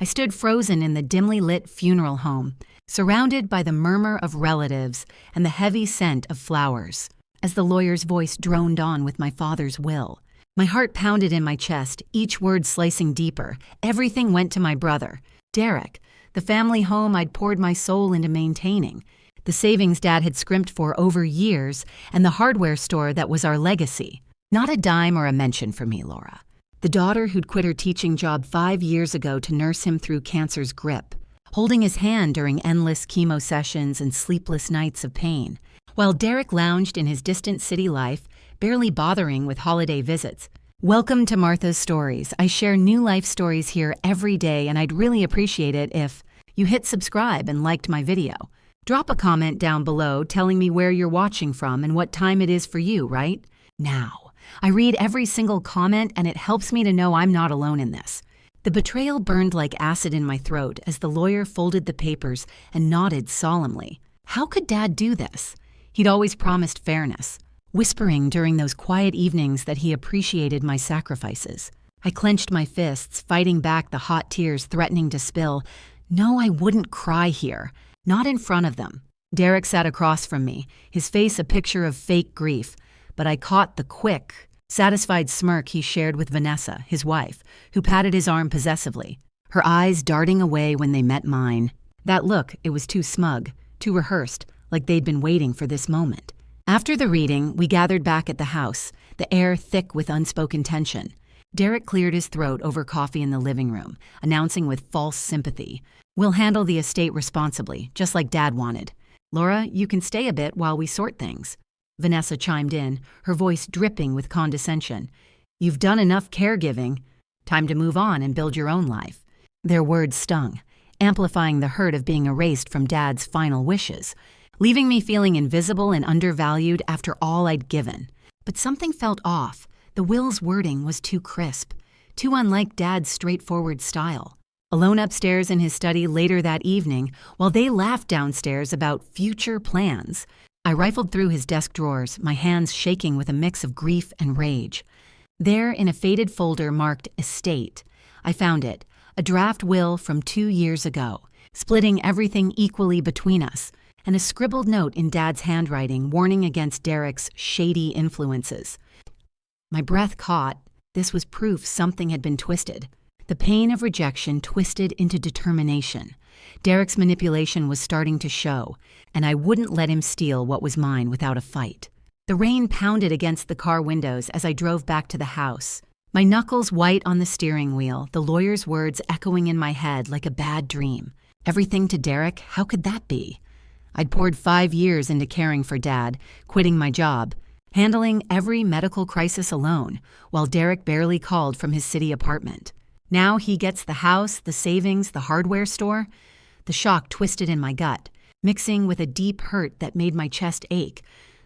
I stood frozen in the dimly lit funeral home, surrounded by the murmur of relatives and the heavy scent of flowers. As the lawyer's voice droned on with my father's will, my heart pounded in my chest, each word slicing deeper. Everything went to my brother, Derek, the family home I'd poured my soul into maintaining, the savings Dad had scrimped for over years, and the hardware store that was our legacy. Not a dime or a mention for me, Laura. The daughter who'd quit her teaching job 5 years ago to nurse him through cancer's grip, holding his hand during endless chemo sessions and sleepless nights of pain, while Derek lounged in his distant city life, barely bothering with holiday visits. Welcome to Martha's Stories. I share new life stories here every day, and I'd really appreciate it if you hit subscribe and liked my video. Drop a comment down below telling me where you're watching from and what time it is for you right now. I read every single comment, and it helps me to know I'm not alone in this. The betrayal burned like acid in my throat as the lawyer folded the papers and nodded solemnly. How could Dad do this? He'd always promised fairness, whispering during those quiet evenings that he appreciated my sacrifices. I clenched my fists, fighting back the hot tears threatening to spill. No, I wouldn't cry here. Not in front of them. Derek sat across from me, his face a picture of fake grief, but I caught the quick, satisfied smirk he shared with Vanessa, his wife, who patted his arm possessively, her eyes darting away when they met mine. That look, it was too smug, too rehearsed, like they'd been waiting for this moment. After the reading, we gathered back at the house, the air thick with unspoken tension. Derek cleared his throat over coffee in the living room, announcing with false sympathy, "We'll handle the estate responsibly, just like Dad wanted. Laura, you can stay a bit while we sort things." Vanessa chimed in, her voice dripping with condescension. "You've done enough caregiving. Time to move on and build your own life." Their words stung, amplifying the hurt of being erased from Dad's final wishes, leaving me feeling invisible and undervalued after all I'd given. But something felt off. The will's wording was too crisp, too unlike Dad's straightforward style. Alone upstairs in his study later that evening, while they laughed downstairs about future plans, I rifled through his desk drawers, my hands shaking with a mix of grief and rage. There, in a faded folder marked Estate, I found it, a draft will from 2 years ago, splitting everything equally between us, and a scribbled note in Dad's handwriting warning against Derek's shady influences. My breath caught. This was proof something had been twisted. The pain of rejection twisted into determination. Derek's manipulation was starting to show, and I wouldn't let him steal what was mine without a fight. The rain pounded against the car windows as I drove back to the house, my knuckles white on the steering wheel, the lawyer's words echoing in my head like a bad dream. Everything to Derek? How could that be? I'd poured 5 years into caring for Dad, quitting my job, handling every medical crisis alone, while Derek barely called from his city apartment. Now he gets the house, the savings, the hardware store. The shock twisted in my gut, mixing with a deep hurt that made my chest ache.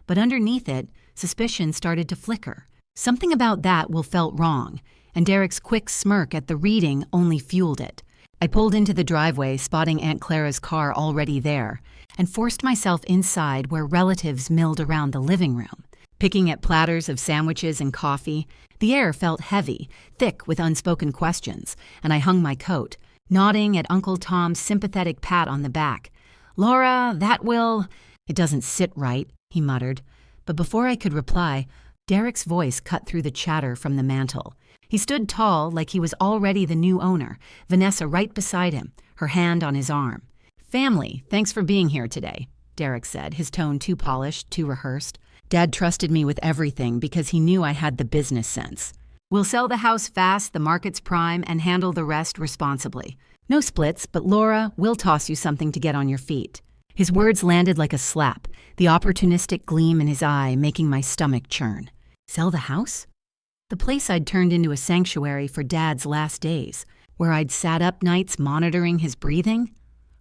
But underneath it, suspicion started to flicker. Something about that will felt wrong, and Derek's quick smirk at the reading only fueled it. I pulled into the driveway, spotting Aunt Clara's car already there, and forced myself inside where relatives milled around the living room. Picking at platters of sandwiches and coffee, the air felt heavy, thick with unspoken questions, and I hung my coat, nodding at Uncle Tom's sympathetic pat on the back. "Laura, that will—" "It doesn't sit right," he muttered. But before I could reply, Derek's voice cut through the chatter from the mantel. He stood tall like he was already the new owner, Vanessa right beside him, her hand on his arm. "Family, thanks for being here today," Derek said, his tone too polished, too rehearsed. Dad trusted me with everything because he knew I had the business sense. "We'll sell the house fast, the market's prime, and handle the rest responsibly. No splits, but Laura, we'll toss you something to get on your feet." His words landed like a slap, the opportunistic gleam in his eye making my stomach churn. Sell the house? The place I'd turned into a sanctuary for Dad's last days, where I'd sat up nights monitoring his breathing?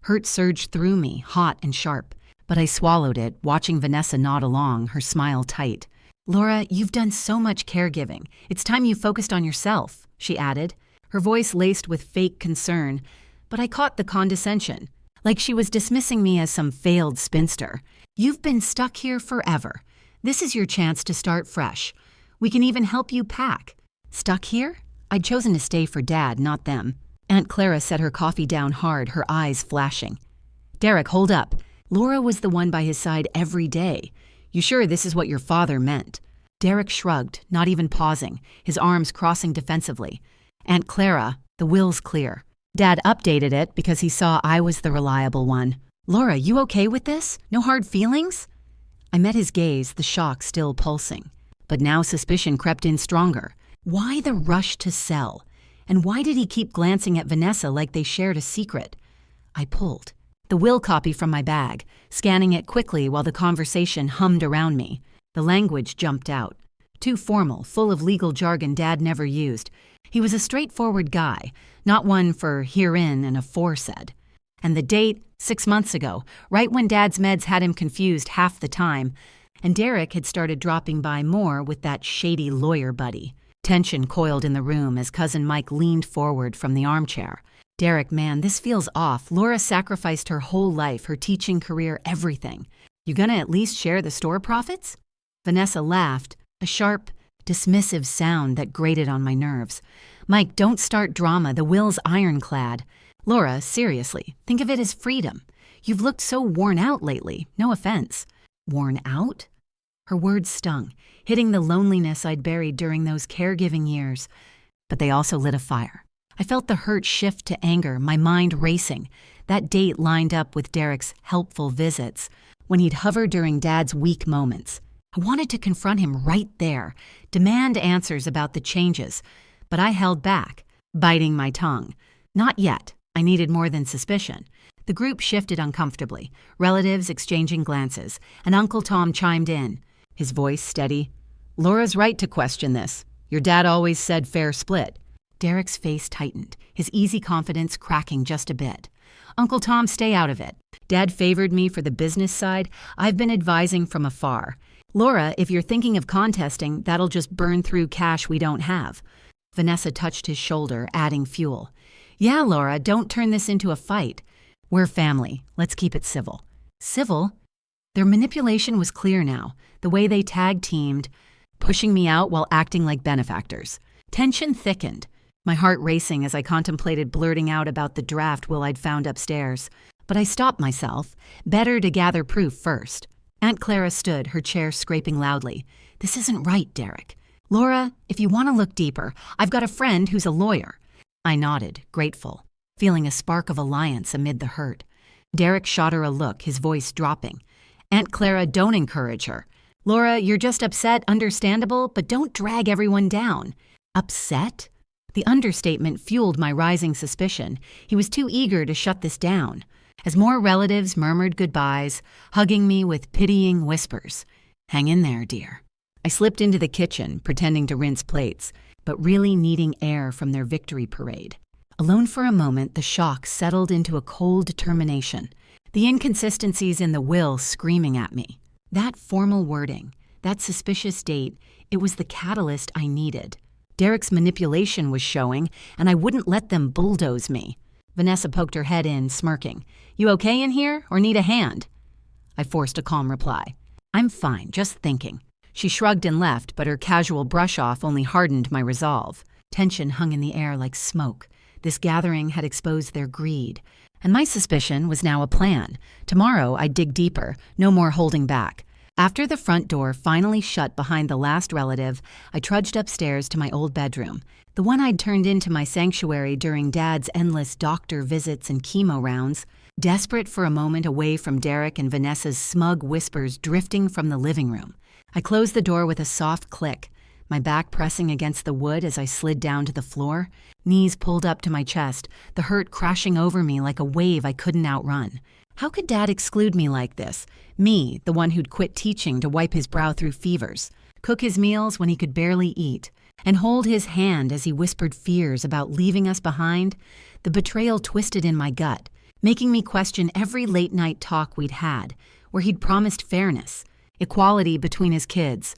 Hurt surged through me, hot and sharp. But I swallowed it, watching Vanessa nod along, her smile tight. "Laura, you've done so much caregiving. It's time you focused on yourself," she added, her voice laced with fake concern. But I caught the condescension, like she was dismissing me as some failed spinster. "You've been stuck here forever. This is your chance to start fresh. We can even help you pack." Stuck here? I'd chosen to stay for Dad, not them. Aunt Clara set her coffee down hard, her eyes flashing. "Derek, hold up. Laura was the one by his side every day. You sure this is what your father meant?" Derek shrugged, not even pausing, his arms crossing defensively. "Aunt Clara, the will's clear. Dad updated it because he saw I was the reliable one. Laura, you okay with this? No hard feelings?" I met his gaze, the shock still pulsing. But now suspicion crept in stronger. Why the rush to sell? And why did he keep glancing at Vanessa like they shared a secret? I pulled the will copy from my bag, scanning it quickly while the conversation hummed around me. The language jumped out. Too formal, full of legal jargon Dad never used. He was a straightforward guy, not one for herein and aforesaid. And the date, 6 months ago, right when Dad's meds had him confused half the time, and Derek had started dropping by more with that shady lawyer buddy. Tension coiled in the room as Cousin Mike leaned forward from the armchair. "Derek, man, this feels off. Laura sacrificed her whole life, her teaching career, everything. You gonna at least share the store profits?" Vanessa laughed, a sharp, dismissive sound that grated on my nerves. "Mike, don't start drama. The will's ironclad. Laura, seriously, think of it as freedom. You've looked so worn out lately. No offense." "Worn out?" Her words stung, hitting the loneliness I'd buried during those caregiving years. But they also lit a fire. I felt the hurt shift to anger, my mind racing. That date lined up with Derek's helpful visits, when he'd hover during Dad's weak moments. I wanted to confront him right there, demand answers about the changes, but I held back, biting my tongue. Not yet. I needed more than suspicion. The group shifted uncomfortably, relatives exchanging glances, and Uncle Tom chimed in, his voice steady. "Laura's right to question this. Your dad always said fair split." Derek's face tightened, his easy confidence cracking just a bit. "Uncle Tom, stay out of it. Dad favored me for the business side. I've been advising from afar. Laura, if you're thinking of contesting, that'll just burn through cash we don't have." Vanessa touched his shoulder, adding fuel. "Yeah, Laura, don't turn this into a fight. We're family. Let's keep it civil." Civil? Their manipulation was clear now, the way they tag-teamed, pushing me out while acting like benefactors. Tension thickened, my heart racing as I contemplated blurting out about the draft will I'd found upstairs. But I stopped myself. Better to gather proof first. Aunt Clara stood, her chair scraping loudly. "This isn't right, Derek. Laura, if you want to look deeper, I've got a friend who's a lawyer." I nodded, grateful, feeling a spark of alliance amid the hurt. Derek shot her a look, his voice dropping. "Aunt Clara, don't encourage her. Laura, you're just upset, understandable, but don't drag everyone down." Upset? The understatement fueled my rising suspicion. He was too eager to shut this down. As more relatives murmured goodbyes, hugging me with pitying whispers. "Hang in there, dear." I slipped into the kitchen, pretending to rinse plates, but really needing air from their victory parade. Alone for a moment, the shock settled into a cold determination. The inconsistencies in the will screaming at me. That formal wording, that suspicious date, it was the catalyst I needed. Derek's manipulation was showing, and I wouldn't let them bulldoze me. Vanessa poked her head in, smirking. "You okay in here, or need a hand?" I forced a calm reply. "I'm fine, just thinking." She shrugged and left, but her casual brush-off only hardened my resolve. Tension hung in the air like smoke. This gathering had exposed their greed. And my suspicion was now a plan. Tomorrow I'd dig deeper, no more holding back. After the front door finally shut behind the last relative, I trudged upstairs to my old bedroom, the one I'd turned into my sanctuary during Dad's endless doctor visits and chemo rounds, desperate for a moment away from Derek and Vanessa's smug whispers drifting from the living room. I closed the door with a soft click, my back pressing against the wood as I slid down to the floor, knees pulled up to my chest, the hurt crashing over me like a wave I couldn't outrun. How could Dad exclude me like this? Me, the one who'd quit teaching to wipe his brow through fevers, cook his meals when he could barely eat, and hold his hand as he whispered fears about leaving us behind? The betrayal twisted in my gut, making me question every late-night talk we'd had, where he'd promised fairness, equality between his kids.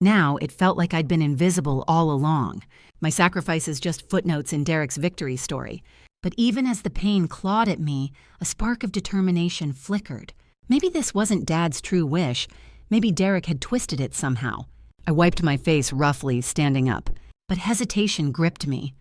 Now it felt like I'd been invisible all along, my sacrifices just footnotes in Derek's victory story. But even as the pain clawed at me, a spark of determination flickered. Maybe this wasn't Dad's true wish. Maybe Derek had twisted it somehow. I wiped my face roughly, standing up. But hesitation gripped me.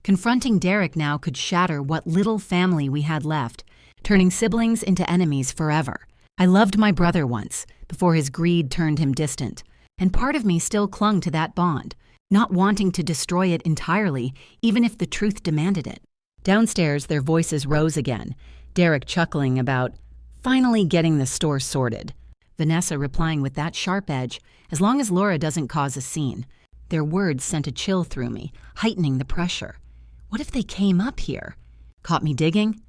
Confronting Derek now could shatter what little family we had left, turning siblings into enemies forever. I loved my brother once, before his greed turned him distant, and part of me still clung to that bond, not wanting to destroy it entirely, even if the truth demanded it. Downstairs, their voices rose again, Derek chuckling about finally getting the store sorted, Vanessa replying with that sharp edge, as long as Laura doesn't cause a scene. Their words sent a chill through me, heightening the pressure. What if they came up here? Caught me digging?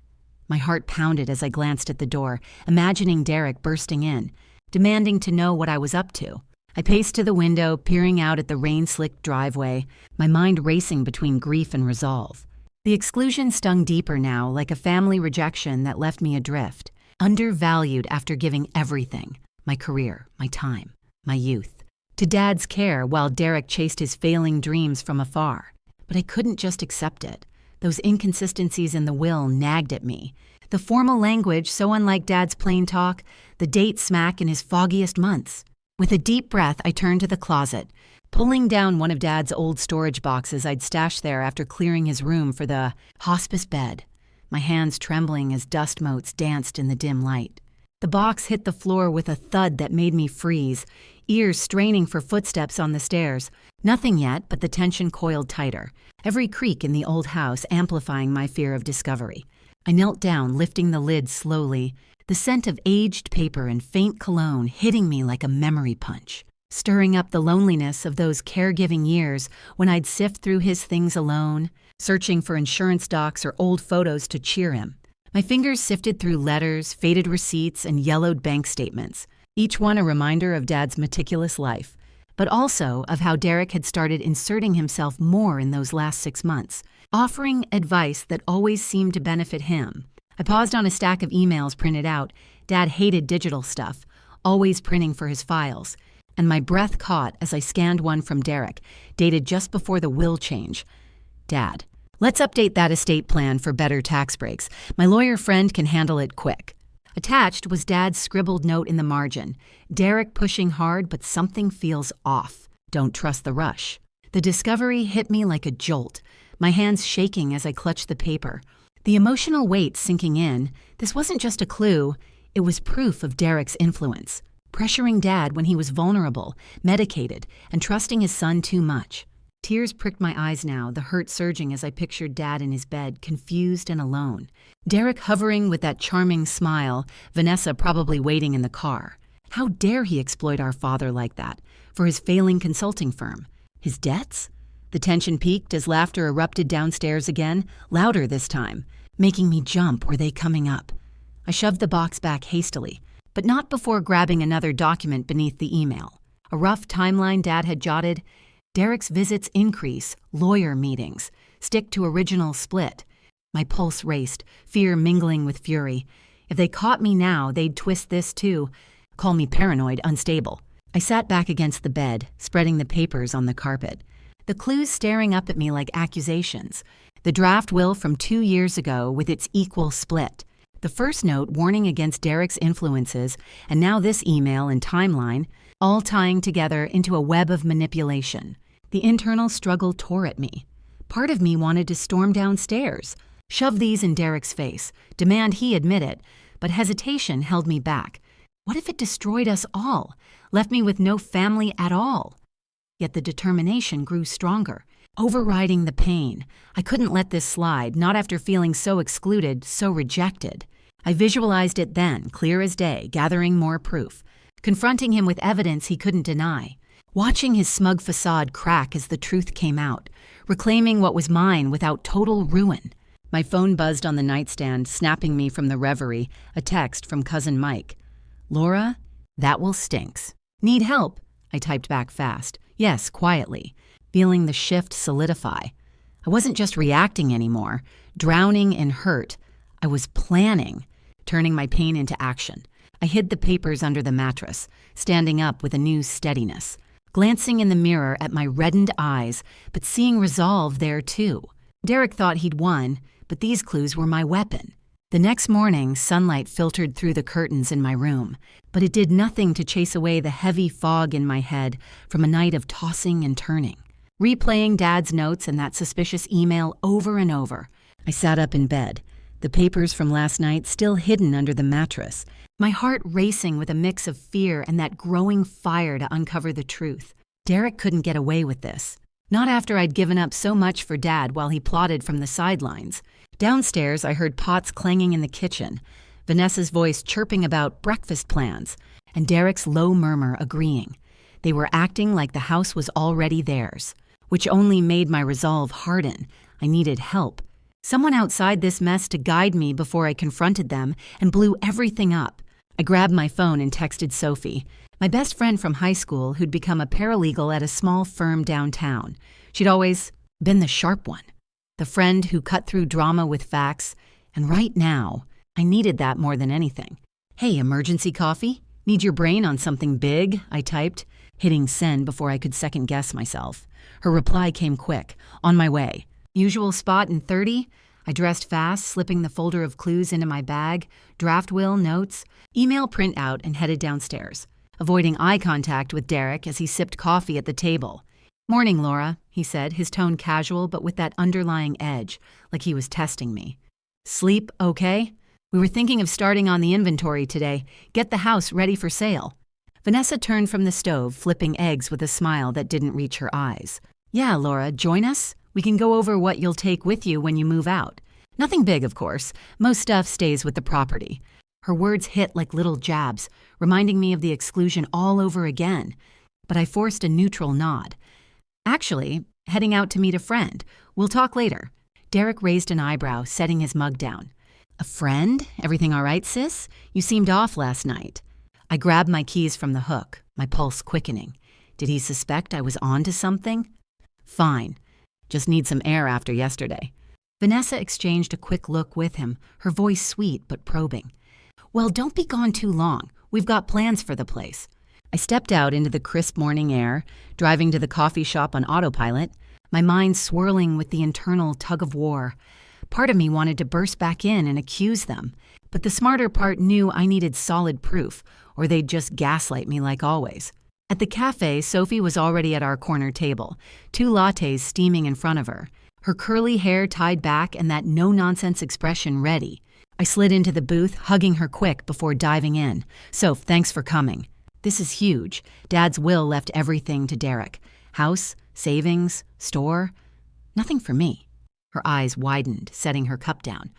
My heart pounded as I glanced at the door, imagining Derek bursting in, demanding to know what I was up to. I paced to the window, peering out at the rain-slicked driveway, my mind racing between grief and resolve. The exclusion stung deeper now, like a family rejection that left me adrift, undervalued after giving everything, my career, my time, my youth, to Dad's care while Derek chased his failing dreams from afar. But I couldn't just accept it. Those inconsistencies in the will nagged at me. The formal language so unlike Dad's plain talk, the date smack in his foggiest months. With a deep breath, I turned to the closet, pulling down one of Dad's old storage boxes I'd stashed there after clearing his room for the hospice bed, my hands trembling as dust motes danced in the dim light. The box hit the floor with a thud that made me freeze, ears straining for footsteps on the stairs. Nothing yet, but the tension coiled tighter, every creak in the old house amplifying my fear of discovery. I knelt down, lifting the lid slowly, the scent of aged paper and faint cologne hitting me like a memory punch, stirring up the loneliness of those caregiving years when I'd sift through his things alone, searching for insurance docs or old photos to cheer him. My fingers sifted through letters, faded receipts, and yellowed bank statements, each one a reminder of Dad's meticulous life, but also of how Derek had started inserting himself more in those last 6 months, offering advice that always seemed to benefit him. I paused on a stack of emails printed out. Dad hated digital stuff, always printing for his files, and my breath caught as I scanned one from Derek, dated just before the will change. Dad, let's update that estate plan for better tax breaks. My lawyer friend can handle it quick. Attached was Dad's scribbled note in the margin. Derek pushing hard, but something feels off. Don't trust the rush. The discovery hit me like a jolt, my hands shaking as I clutched the paper. The emotional weight sinking in, this wasn't just a clue, it was proof of Derek's influence, pressuring Dad when he was vulnerable, medicated, and trusting his son too much. Tears pricked my eyes now, the hurt surging as I pictured Dad in his bed, confused and alone. Derek hovering with that charming smile, Vanessa probably waiting in the car. How dare he exploit our father like that, for his failing consulting firm? His debts? The tension peaked as laughter erupted downstairs again, louder this time, making me jump. Were they coming up? I shoved the box back hastily, but not before grabbing another document beneath the email. A rough timeline Dad had jotted. Derek's visits increase, lawyer meetings, stick to original split. My pulse raced, fear mingling with fury. If they caught me now, they'd twist this too. Call me paranoid, unstable. I sat back against the bed, spreading the papers on the carpet. The clues staring up at me like accusations. The draft will from 2 years ago with its equal split. The first note warning against Derek's influences, and now this email and timeline, all tying together into a web of manipulation. The internal struggle tore at me. Part of me wanted to storm downstairs, shove these in Derek's face, demand he admit it, but hesitation held me back. What if it destroyed us all, left me with no family at all? Yet the determination grew stronger, overriding the pain. I couldn't let this slide, not after feeling so excluded, so rejected. I visualized it then, clear as day, gathering more proof, confronting him with evidence he couldn't deny, watching his smug facade crack as the truth came out, reclaiming what was mine without total ruin. My phone buzzed on the nightstand, snapping me from the reverie, a text from Cousin Mike. Laura, that will stinks. Need help? I typed back fast. Yes, quietly, feeling the shift solidify. I wasn't just reacting anymore, drowning in hurt. I was planning, turning my pain into action. I hid the papers under the mattress, standing up with a new steadiness, glancing in the mirror at my reddened eyes, but seeing resolve there too. Derek thought he'd won, but these clues were my weapon. The next morning, sunlight filtered through the curtains in my room, but it did nothing to chase away the heavy fog in my head from a night of tossing and turning. replaying Dad's notes and that suspicious email over and over. I sat up in bed, the papers from last night still hidden under the mattress, my heart racing with a mix of fear and that growing fire to uncover the truth. Derek couldn't get away with this. Not after I'd given up so much for Dad while he plotted from the sidelines. Downstairs, I heard pots clanging in the kitchen, Vanessa's voice chirping about breakfast plans, and Derek's low murmur agreeing. They were acting like the house was already theirs, which only made my resolve harden. I needed help. Someone outside this mess to guide me before I confronted them and blew everything up. I grabbed my phone and texted Sophie, my best friend from high school who'd become a paralegal at a small firm downtown. She'd always been the sharp one, the friend who cut through drama with facts, and right now, I needed that more than anything. "Hey, emergency coffee? Need your brain on something big?" I typed, hitting send before I could second-guess myself. Her reply came quick, "On my way." Usual spot in 30? I dressed fast, slipping the folder of clues into my bag, draft will, notes, email printout, and headed downstairs, avoiding eye contact with Derek as he sipped coffee at the table. "Morning, Laura," he said, his tone casual but with that underlying edge, like he was testing me. "Sleep okay? We were thinking of starting on the inventory today. Get the house ready for sale." Vanessa turned from the stove, flipping eggs with a smile that didn't reach her eyes. "Yeah, Laura, join us? We can go over what you'll take with you when you move out. Nothing big, of course. Most stuff stays with the property." Her words hit like little jabs, reminding me of the exclusion all over again. But I forced a neutral nod. "Actually, heading out to meet a friend. We'll talk later." Derek raised an eyebrow, setting his mug down. "A friend? Everything all right, sis? You seemed off last night." I grabbed my keys from the hook, my pulse quickening. Did he suspect I was on to something? Fine. Just need some air after yesterday. Vanessa exchanged a quick look with him, her voice sweet but probing. "Well, don't be gone too long. We've got plans for the place." I stepped out into the crisp morning air, driving to the coffee shop on autopilot, my mind swirling with the internal tug-of-war. Part of me wanted to burst back in and accuse them, but the smarter part knew I needed solid proof, or they'd just gaslight me like always. At the cafe, Sophie was already at our corner table, 2 lattes steaming in front of her, her curly hair tied back and that no-nonsense expression ready. I slid into the booth, hugging her quick before diving in. "Soph, thanks for coming. This is huge. Dad's will left everything to Derek. House, savings, store. Nothing for me." Her eyes widened, setting her cup down.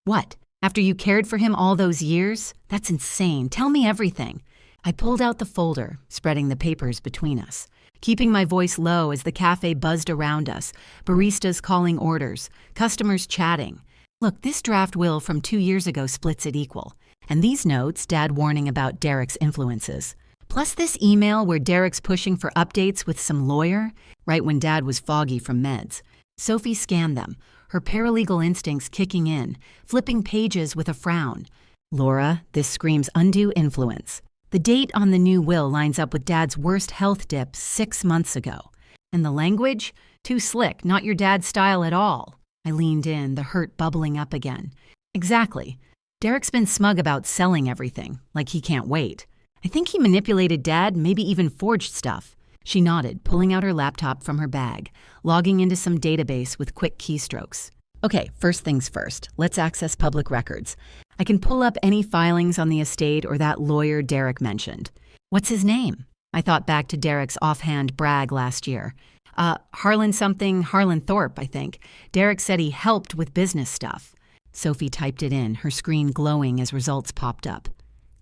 "What? After you cared for him all those years? That's insane. Tell me everything." I pulled out the folder, spreading the papers between us, keeping my voice low as the cafe buzzed around us, baristas calling orders, customers chatting. "Look, this draft will from 2 years ago splits it equal. And these notes, Dad warning about Derek's influences. Plus this email where Derek's pushing for updates with some lawyer, right when Dad was foggy from meds." Sophie scanned them, her paralegal instincts kicking in, flipping pages with a frown. "Laura, this screams undue influence. The date on the new will lines up with Dad's worst health dip 6 months ago. And the language? Too slick, not your dad's style at all." I leaned in, the hurt bubbling up again. "Exactly. Derek's been smug about selling everything, like he can't wait. I think he manipulated Dad, maybe even forged stuff." She nodded, pulling out her laptop from her bag, logging into some database with quick keystrokes. "Okay, first things first. Let's access public records. I can pull up any filings on the estate or that lawyer Derek mentioned." "What's his name?" I thought back to Derek's offhand brag last year. Harlan Thorpe, I think. Derek said he helped with business stuff." Sophie typed it in, her screen glowing as results popped up.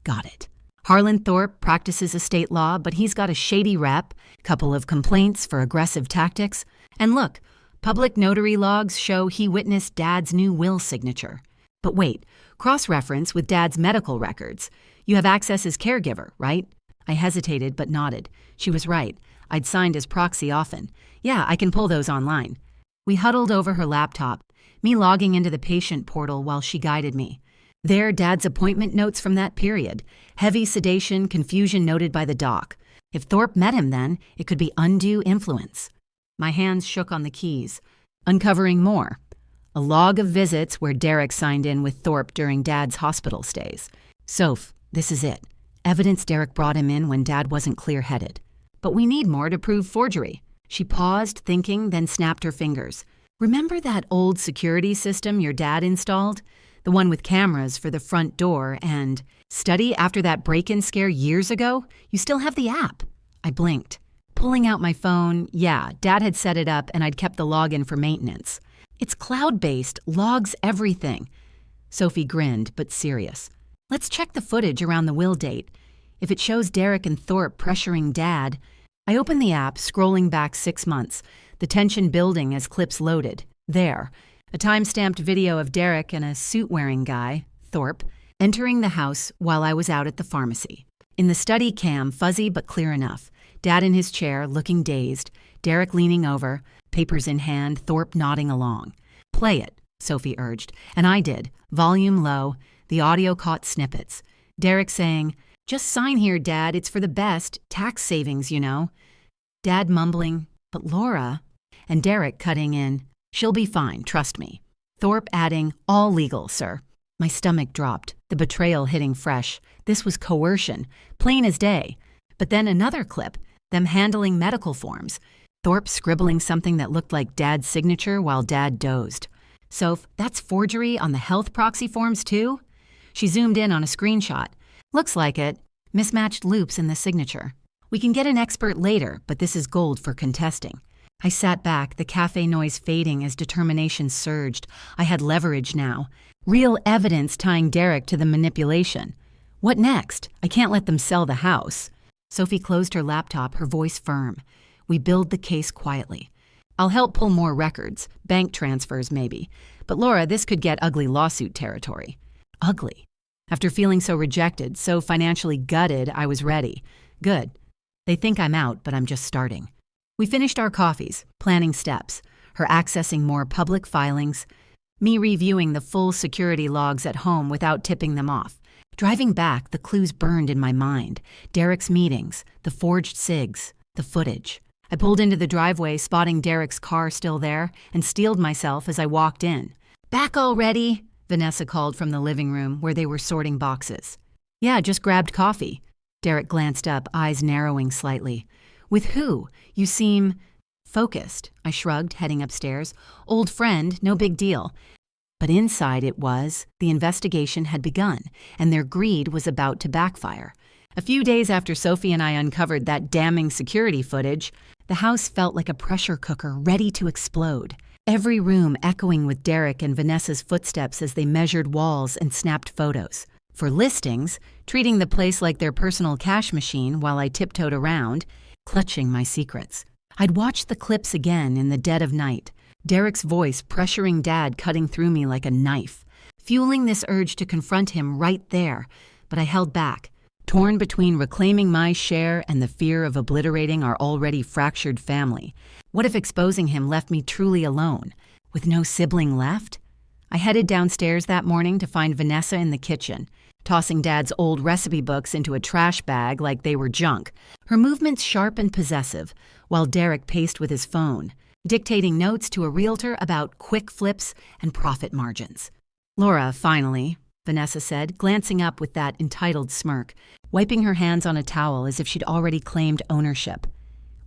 "Got it. Harlan Thorpe practices estate law, but he's got a shady rep, couple of complaints for aggressive tactics, and look, public notary logs show he witnessed Dad's new will signature. But wait, cross-reference with Dad's medical records. You have access as caregiver, right?" I hesitated but nodded. She was right. I'd signed as proxy often. "Yeah, I can pull those online." We huddled over her laptop, me logging into the patient portal while she guided me. There, Dad's appointment notes from that period. Heavy sedation, confusion noted by the doc. If Thorpe met him then, it could be undue influence. My hands shook on the keys, uncovering more. A log of visits where Derek signed in with Thorpe during Dad's hospital stays. "Soph, this is it. Evidence Derek brought him in when Dad wasn't clear-headed. But we need more to prove forgery." She paused, thinking, then snapped her fingers. Remember that old security system your dad installed? The one with cameras for the front door and, study after that break-in scare years ago? You still have the app. I blinked. Pulling out my phone, yeah, Dad had set it up and I'd kept the login for maintenance. It's cloud-based, logs everything. Sophie grinned, but serious. Let's check the footage around the will date. If it shows Derek and Thorpe pressuring Dad. I opened the app, scrolling back 6 months, the tension building as clips loaded. There, a time-stamped video of Derek and a suit-wearing guy, Thorpe, entering the house while I was out at the pharmacy. In the study cam, fuzzy but clear enough. Dad in his chair, looking dazed, Derek leaning over, papers in hand, Thorpe nodding along. Play it, Sophie urged, and I did, volume low. The audio caught snippets. Derek saying, "Just sign here, Dad, it's for the best, tax savings, you know." Dad mumbling, "But Laura," and Derek cutting in, "She'll be fine, trust me." Thorpe adding, "All legal, sir." My stomach dropped, the betrayal hitting fresh. This was coercion, plain as day. But then another clip, them handling medical forms. Thorpe scribbling something that looked like Dad's signature while Dad dozed. "Soph, that's forgery on the health proxy forms too?" She zoomed in on a screenshot. "Looks like it. Mismatched loops in the signature. We can get an expert later, but this is gold for contesting." I sat back, the cafe noise fading as determination surged. I had leverage now. Real evidence tying Derek to the manipulation. What next? I can't let them sell the house. Sophie closed her laptop, her voice firm. We build the case quietly. I'll help pull more records, bank transfers maybe. But Laura, this could get ugly lawsuit territory. Ugly. After feeling so rejected, so financially gutted, I was ready. Good. They think I'm out, but I'm just starting. We finished our coffees, planning steps, her accessing more public filings, me reviewing the full security logs at home without tipping them off. Driving back, the clues burned in my mind. Derek's meetings, the forged cigs, the footage. I pulled into the driveway, spotting Derek's car still there, and steeled myself as I walked in. "Back already?" Vanessa called from the living room where they were sorting boxes. "Yeah, just grabbed coffee." Derek glanced up, eyes narrowing slightly. "With who? You seem focused." I shrugged, heading upstairs. "Old friend, no big deal." But inside it was, the investigation had begun, and their greed was about to backfire. A few days after Sophie and I uncovered that damning security footage, the house felt like a pressure cooker ready to explode. Every room echoing with Derek and Vanessa's footsteps as they measured walls and snapped photos. For listings, treating the place like their personal cash machine while I tiptoed around, clutching my secrets. I'd watched the clips again in the dead of night, Derek's voice pressuring Dad cutting through me like a knife, fueling this urge to confront him right there, but I held back, torn between reclaiming my share and the fear of obliterating our already fractured family. What if exposing him left me truly alone, with no sibling left? I headed downstairs that morning to find Vanessa in the kitchen, tossing Dad's old recipe books into a trash bag like they were junk, her movements sharp and possessive, while Derek paced with his phone, dictating notes to a realtor about quick flips and profit margins. "Laura, finally," Vanessa said, glancing up with that entitled smirk, wiping her hands on a towel as if she'd already claimed ownership.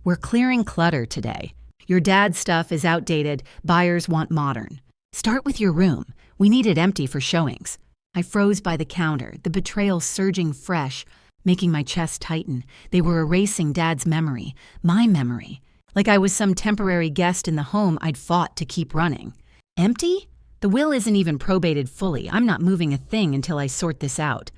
"We're clearing clutter today. Your dad's stuff is outdated, buyers want modern. Start with your room. We need it empty for showings." I froze by the counter, the betrayal surging fresh, making my chest tighten. They were erasing Dad's memory, my memory, like I was some temporary guest in the home I'd fought to keep running. Empty? The will isn't even probated fully. I'm not moving a thing until I sort this out.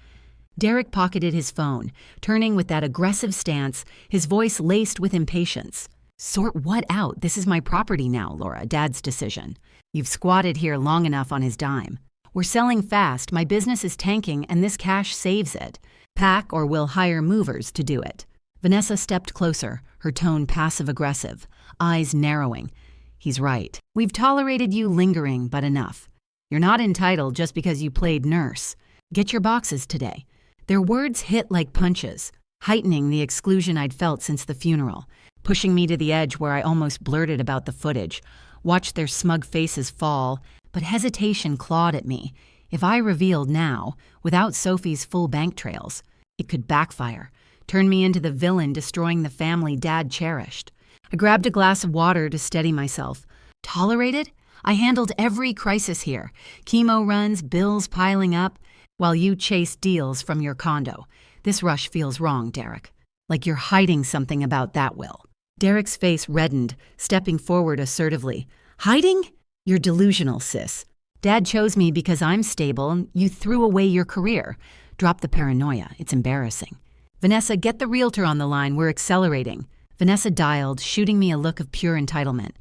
Derek pocketed his phone, turning with that aggressive stance, his voice laced with impatience. "Sort what out? This is my property now, Laura, Dad's decision. You've squatted here long enough on his dime. We're selling fast, my business is tanking, and this cash saves it. Pack or we'll hire movers to do it." Vanessa stepped closer, her tone passive-aggressive, eyes narrowing. "He's right. We've tolerated you lingering, but enough. You're not entitled just because you played nurse. Get your boxes today." Their words hit like punches, heightening the exclusion I'd felt since the funeral, pushing me to the edge where I almost blurted about the footage, watched their smug faces fall, but hesitation clawed at me. If I revealed now, without Sophie's full bank trails, it could backfire, turn me into the villain destroying the family Dad cherished. I grabbed a glass of water to steady myself. Tolerated? I handled every crisis here. Chemo runs, bills piling up, while you chase deals from your condo. This rush feels wrong, Derek. Like you're hiding something about that will. Derek's face reddened, stepping forward assertively. Hiding? You're delusional, sis. Dad chose me because I'm stable and you threw away your career. Drop the paranoia. It's embarrassing. Vanessa, get the realtor on the line. We're accelerating. Vanessa dialed, shooting me a look of pure entitlement.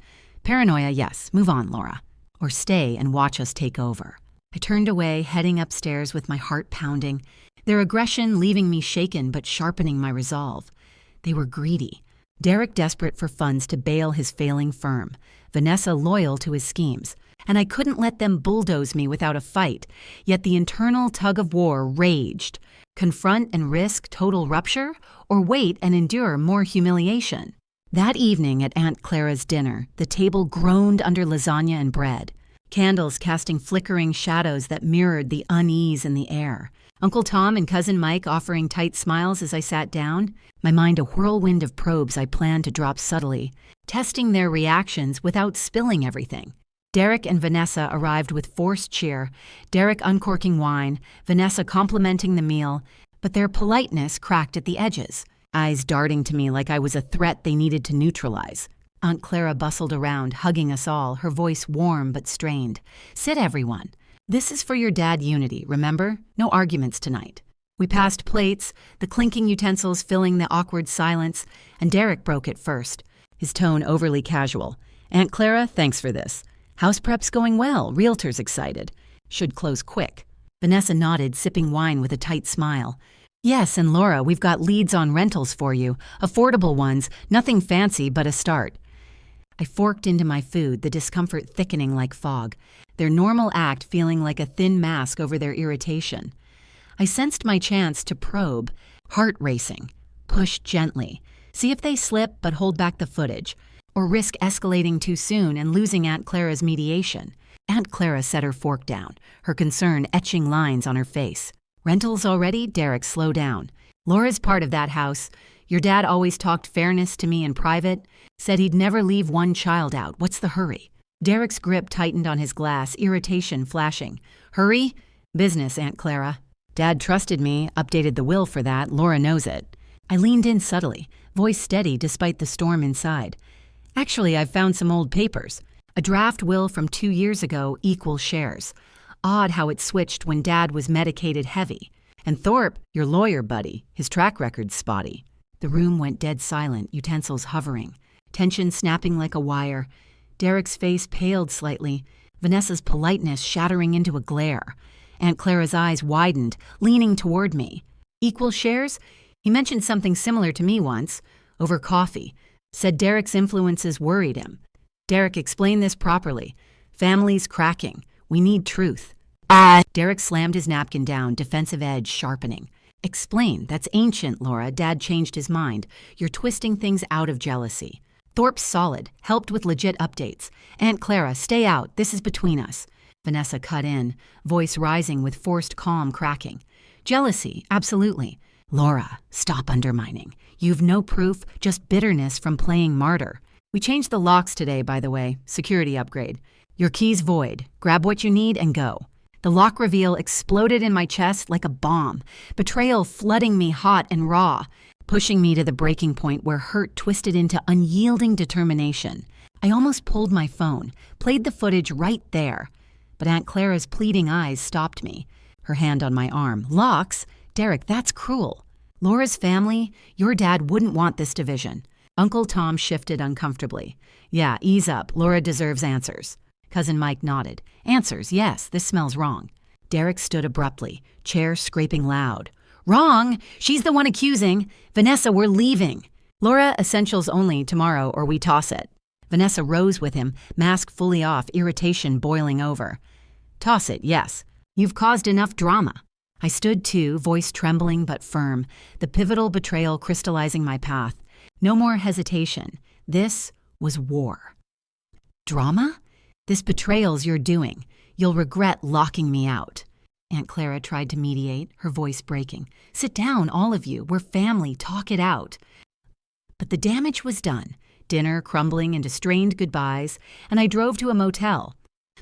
Paranoia, yes. Move on, Laura. Or stay and watch us take over. I turned away, heading upstairs with my heart pounding, their aggression leaving me shaken but sharpening my resolve. They were greedy. Derek desperate for funds to bail his failing firm. Vanessa loyal to his schemes. And I couldn't let them bulldoze me without a fight, yet the internal tug-of-war raged. Confront and risk total rupture, or wait and endure more humiliation? That evening at Aunt Clara's dinner, the table groaned under lasagna and bread, candles casting flickering shadows that mirrored the unease in the air. Uncle Tom and Cousin Mike offering tight smiles as I sat down, my mind a whirlwind of probes I planned to drop subtly, testing their reactions without spilling everything. Derek and Vanessa arrived with forced cheer, Derek uncorking wine, Vanessa complimenting the meal, but their politeness cracked at the edges, eyes darting to me like I was a threat they needed to neutralize. Aunt Clara bustled around, hugging us all, her voice warm but strained. Sit, everyone. This is for your dad unity, remember? No arguments tonight. We passed plates, the clinking utensils filling the awkward silence, and Derek broke it first, his tone overly casual. Aunt Clara, thanks for this. House prep's going well, realtor's excited. Should close quick. Vanessa nodded, sipping wine with a tight smile. Yes, and Laura, we've got leads on rentals for you. Affordable ones, nothing fancy but a start. I forked into my food, the discomfort thickening like fog, their normal act feeling like a thin mask over their irritation. I sensed my chance to probe, heart racing, push gently, see if they slip but hold back the footage, or risk escalating too soon and losing Aunt Clara's mediation. Aunt Clara set her fork down, her concern etching lines on her face. Rentals already? Derek, slow down. Laura's part of that house. Your dad always talked fairness to me in private, said he'd never leave one child out. What's the hurry? Derek's grip tightened on his glass, irritation flashing. Hurry? Business, Aunt Clara. Dad trusted me, updated the will for that. Laura knows it. I leaned in subtly, voice steady despite the storm inside. Actually, I've found some old papers. A draft will from 2 years ago, equal shares. Odd how it switched when Dad was medicated heavy. And Thorpe, your lawyer buddy, his track record's spotty. The room went dead silent, utensils hovering, tension snapping like a wire. Derek's face paled slightly, Vanessa's politeness shattering into a glare. Aunt Clara's eyes widened, leaning toward me. Equal shares? He mentioned something similar to me once, over coffee. Said Derek's influences worried him. Derek, explain this properly. Family's cracking. We need truth. Derek slammed his napkin down, defensive edge sharpening. Explain. That's ancient, Laura. Dad changed his mind. You're twisting things out of jealousy. Thorpe's solid, helped with legit updates. Aunt Clara, stay out. This is between us. Vanessa cut in, voice rising with forced calm cracking. Jealousy, absolutely. Laura, stop undermining. You've no proof, just bitterness from playing martyr. We changed the locks today, by the way. Security upgrade. Your key's void. Grab what you need and go. The lock reveal exploded in my chest like a bomb, betrayal flooding me hot and raw, pushing me to the breaking point where hurt twisted into unyielding determination. I almost pulled my phone, played the footage right there. But Aunt Clara's pleading eyes stopped me, her hand on my arm. Locks? Derek, that's cruel. Laura's family, your dad wouldn't want this division. Uncle Tom shifted uncomfortably. Yeah, ease up. Laura deserves answers. Cousin Mike nodded. Answers, yes, this smells wrong. Derek stood abruptly, chair scraping loud. Wrong! She's the one accusing. Vanessa, we're leaving. Laura, essentials only tomorrow or we toss it. Vanessa rose with him, mask fully off, irritation boiling over. Toss it, yes. You've caused enough drama. I stood too, voice trembling but firm, the pivotal betrayal crystallizing my path. No more hesitation. This was war. Drama? This betrayal's your doing. You'll regret locking me out. Aunt Clara tried to mediate, her voice breaking. Sit down, all of you. We're family. Talk it out. But the damage was done. dinner crumbling into strained goodbyes, and I drove to a motel.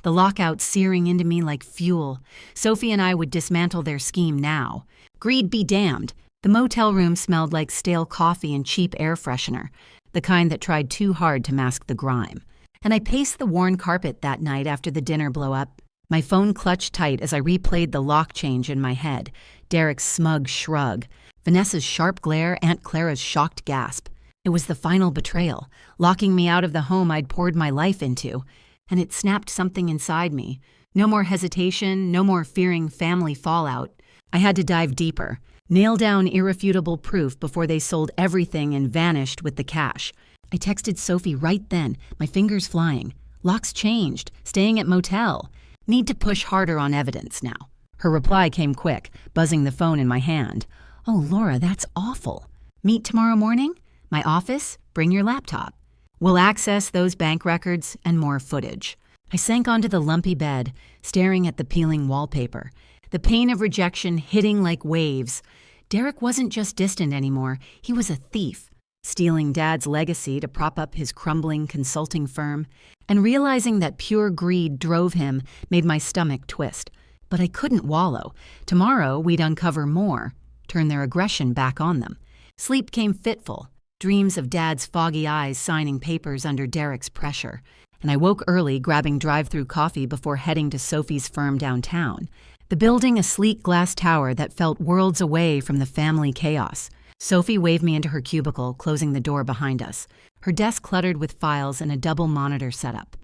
The lockout searing into me like fuel. Sophie and I would dismantle their scheme now. Greed be damned. The motel room smelled like stale coffee and cheap air freshener, the kind that tried too hard to mask the grime. And I paced the worn carpet that night after the dinner blow-up, my phone clutched tight as I replayed the lock change in my head, Derek's smug shrug, Vanessa's sharp glare, Aunt Clara's shocked gasp. It was the final betrayal, locking me out of the home I'd poured my life into, and it snapped something inside me. No more hesitation, no more fearing family fallout. I had to dive deeper, nail down irrefutable proof before they sold everything and vanished with the cash. I texted Sophie right then, my fingers flying. Locks changed, staying at motel. Need to push harder on evidence now. Her reply came quick, buzzing the phone in my hand. Oh, Laura, that's awful. Meet tomorrow morning? My office? Bring your laptop. We'll access those bank records and more footage. I sank onto the lumpy bed, staring at the peeling wallpaper. The pain of rejection hitting like waves. Derek wasn't just distant anymore, he was a thief, stealing Dad's legacy to prop up his crumbling consulting firm, and realizing that pure greed drove him made my stomach twist. But I couldn't wallow. Tomorrow we'd uncover more, turn their aggression back on them. Sleep came fitful, dreams of Dad's foggy eyes signing papers under Derek's pressure, and I woke early grabbing drive-through coffee before heading to Sophie's firm downtown. The building a sleek glass tower that felt worlds away from the family chaos. Sophie waved me into her cubicle, closing the door behind us, her desk cluttered with files and a double monitor setup.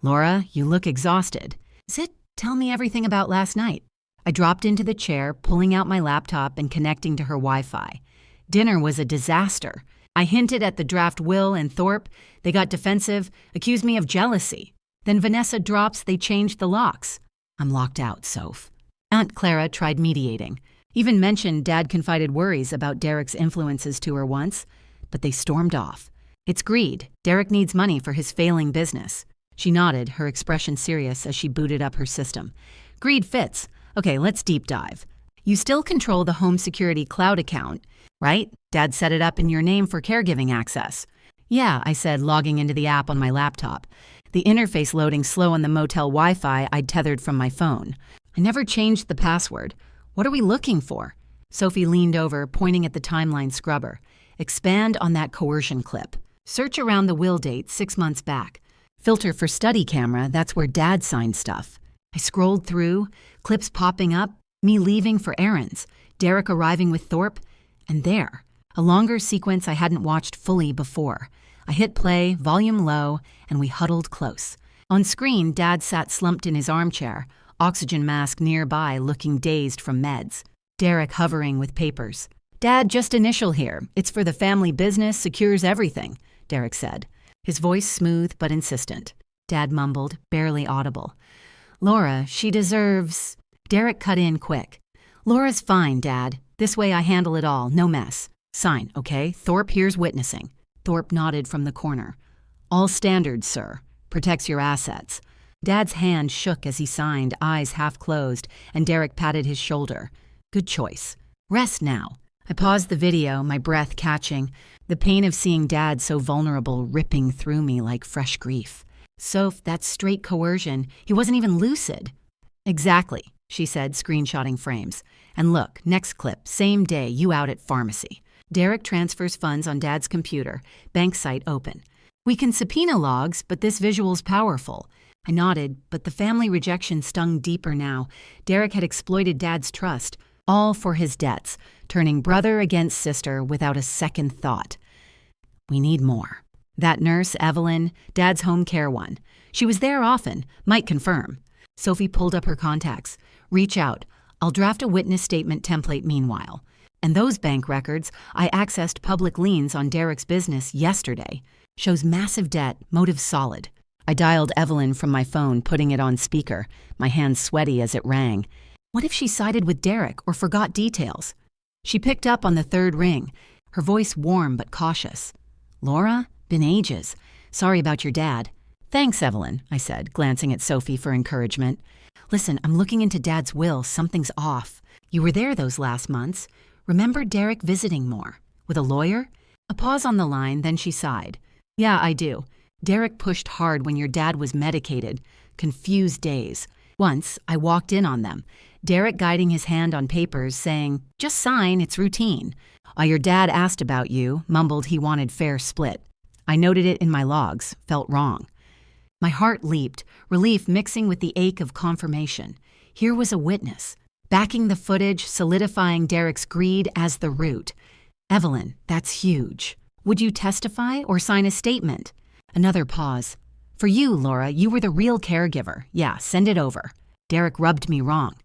Laura, you look exhausted. Sit, tell me everything about last night. I dropped into the chair, pulling out my laptop and connecting to her Wi-Fi. Dinner was a disaster. I hinted at the draft will and Thorpe. They got defensive, accused me of jealousy. Then Vanessa drops they changed the locks. I'm locked out, Soph. Aunt Clara tried mediating. Even mentioned Dad confided worries about Derek's influences to her once, but they stormed off. It's greed. Derek needs money for his failing business. She nodded, her expression serious as she booted up her system. Greed fits. Okay, let's deep dive. You still control the home security cloud account, right? Dad set it up in your name for caregiving access. Yeah, I said, logging into the app on my laptop. The interface loading slow on the motel Wi-Fi I'd tethered from my phone. I never changed the password. What are we looking for? Sophie leaned over, pointing at the timeline scrubber. Expand on that coercion clip. Search around the will date 6 months back. Filter for study camera, that's where Dad signed stuff. I scrolled through, clips popping up, me leaving for errands, Derek arriving with Thorpe, and there, a longer sequence I hadn't watched fully before. I hit play, volume low, and we huddled close. On screen, Dad sat slumped in his armchair, oxygen mask nearby looking dazed from meds. Derek hovering with papers. Dad, just initial here. It's for the family business, secures everything, Derek said. His voice smooth but insistent. Dad mumbled, barely audible. Laura, she deserves... Derek cut in quick. Laura's fine, Dad. This way I handle it all, no mess. Sign, okay? Thorpe here's witnessing. Thorpe nodded from the corner. All standards, sir. Protects your assets. Dad's hand shook as he signed, eyes half closed, and Derek patted his shoulder. Good choice. Rest now. I paused the video, my breath catching, the pain of seeing Dad so vulnerable ripping through me like fresh grief. Soph, that's straight coercion. He wasn't even lucid. Exactly, she said, screenshotting frames. And look, next clip, same day, you out at pharmacy. Derek transfers funds on Dad's computer, bank site open. We can subpoena logs, but this visual's powerful. I nodded, but the family rejection stung deeper now. Derek had exploited Dad's trust, all for his debts, turning brother against sister without a second thought. We need more. That nurse, Evelyn, Dad's home care one. She was there often, might confirm. Sophie pulled up her contacts. Reach out. I'll draft a witness statement template meanwhile. And those bank records, I accessed public liens on Derek's business yesterday. Shows massive debt, motive solid. I dialed Evelyn from my phone, putting it on speaker, my hands sweaty as it rang. What if she sided with Derek or forgot details? She picked up on the third ring, her voice warm but cautious. Laura? Been ages. Sorry about your dad. Thanks, Evelyn, I said, glancing at Sophie for encouragement. Listen, I'm looking into Dad's will. Something's off. You were there those last months. Remember Derek visiting more? With a lawyer? A pause on the line, then she sighed. Yeah, I do. Derek pushed hard when your dad was medicated. Confused days. Once, I walked in on them. Derek guiding his hand on papers, saying, "Just sign, it's routine." While your dad asked about you, mumbled he wanted fair split. I noted it in my logs, felt wrong. My heart leaped, relief mixing with the ache of confirmation. Here was a witness, backing the footage, solidifying Derek's greed as the root. Evelyn, that's huge. Would you testify or sign a statement? Another pause. For you, Laura, you were the real caregiver. Yeah, send it over. Derek rubbed me wrong.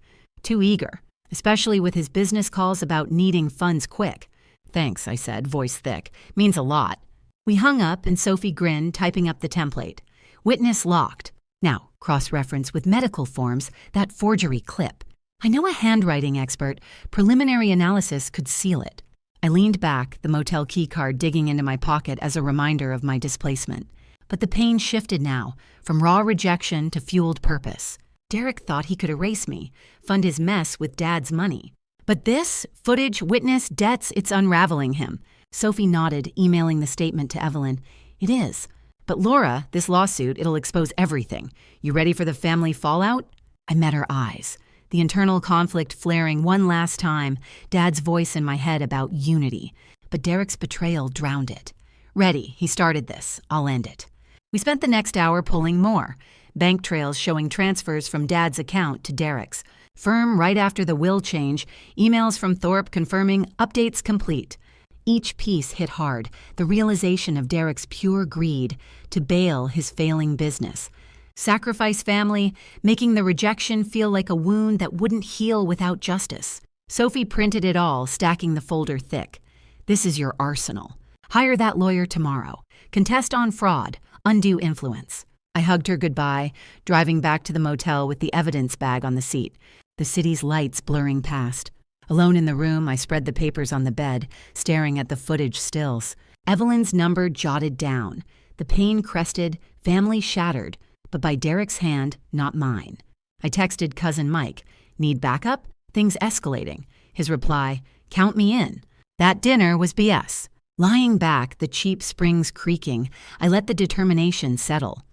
Too eager, especially with his business calls about needing funds quick. Thanks, I said, voice thick. Means a lot. We hung up and Sophie grinned, typing up the template. Witness locked. Now, cross-reference with medical forms, that forgery clip. I know a handwriting expert. Preliminary analysis could seal it. I leaned back, the motel keycard digging into my pocket as a reminder of my displacement. But the pain shifted now, from raw rejection to fueled purpose. Derek thought he could erase me, fund his mess with Dad's money. But this, footage, witness, debts, it's unraveling him. Sophie nodded, emailing the statement to Evelyn. It is. But Laura, this lawsuit, it'll expose everything. You ready for the family fallout? I met her eyes. The internal conflict flaring one last time, Dad's voice in my head about unity. But Derek's betrayal drowned it. Ready, he started this. I'll end it. We spent the next hour pulling more. Bank trails showing transfers from Dad's account to Derek's. Firm right after the will change, emails from Thorpe confirming updates complete. Each piece hit hard, the realization of Derek's pure greed to bail his failing business. Sacrifice family, making the rejection feel like a wound that wouldn't heal without justice. Sophie printed it all, stacking the folder thick. This is your arsenal. Hire that lawyer tomorrow. Contest on fraud, undue influence. I hugged her goodbye, driving back to the motel with the evidence bag on the seat, the city's lights blurring past. Alone in the room, I spread the papers on the bed, staring at the footage stills. Evelyn's number jotted down. The pain crested, family shattered, but by Derek's hand, not mine. I texted cousin Mike, "Need backup? Things escalating." His reply, "Count me in." That dinner was BS. Lying back, the cheap springs creaking, I let the determination settle.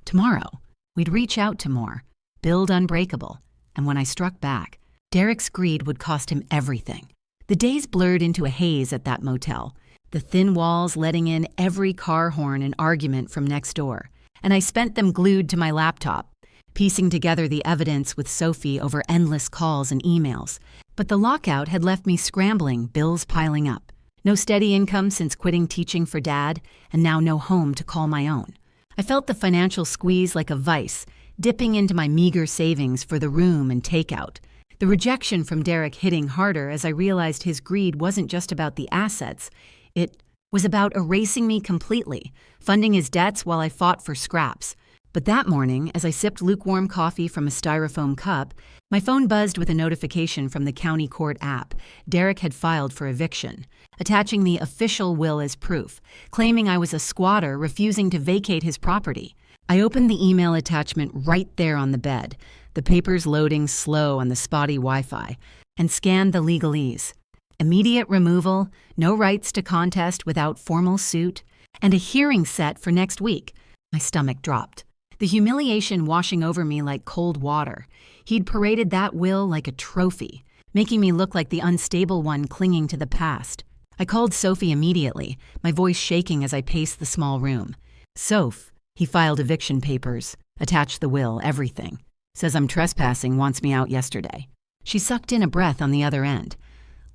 Tomorrow, we'd reach out to more, build unbreakable, and when I struck back, Derek's greed would cost him everything. The days blurred into a haze at that motel, the thin walls letting in every car horn and argument from next door, and I spent them glued to my laptop, piecing together the evidence with Sophie over endless calls and emails. But the lockout had left me scrambling, bills piling up. No steady income since quitting teaching for Dad, and now no home to call my own. I felt the financial squeeze like a vice, dipping into my meager savings for the room and takeout. The rejection from Derek hitting harder as I realized his greed wasn't just about the assets. It was about erasing me completely, funding his debts while I fought for scraps. But that morning, as I sipped lukewarm coffee from a styrofoam cup, my phone buzzed with a notification from the county court app. Derek had filed for eviction, attaching the official will as proof, claiming I was a squatter refusing to vacate his property. I opened the email attachment right there on the bed, the papers loading slow on the spotty Wi-Fi, and scanned the legalese. Immediate removal, no rights to contest without formal suit, and a hearing set for next week. My stomach dropped. The humiliation washing over me like cold water. He'd paraded that will like a trophy, making me look like the unstable one clinging to the past. I called Sophie immediately, my voice shaking as I paced the small room. "Soph," he filed eviction papers, attached the will, everything. "Says I'm trespassing, wants me out yesterday." She sucked in a breath on the other end.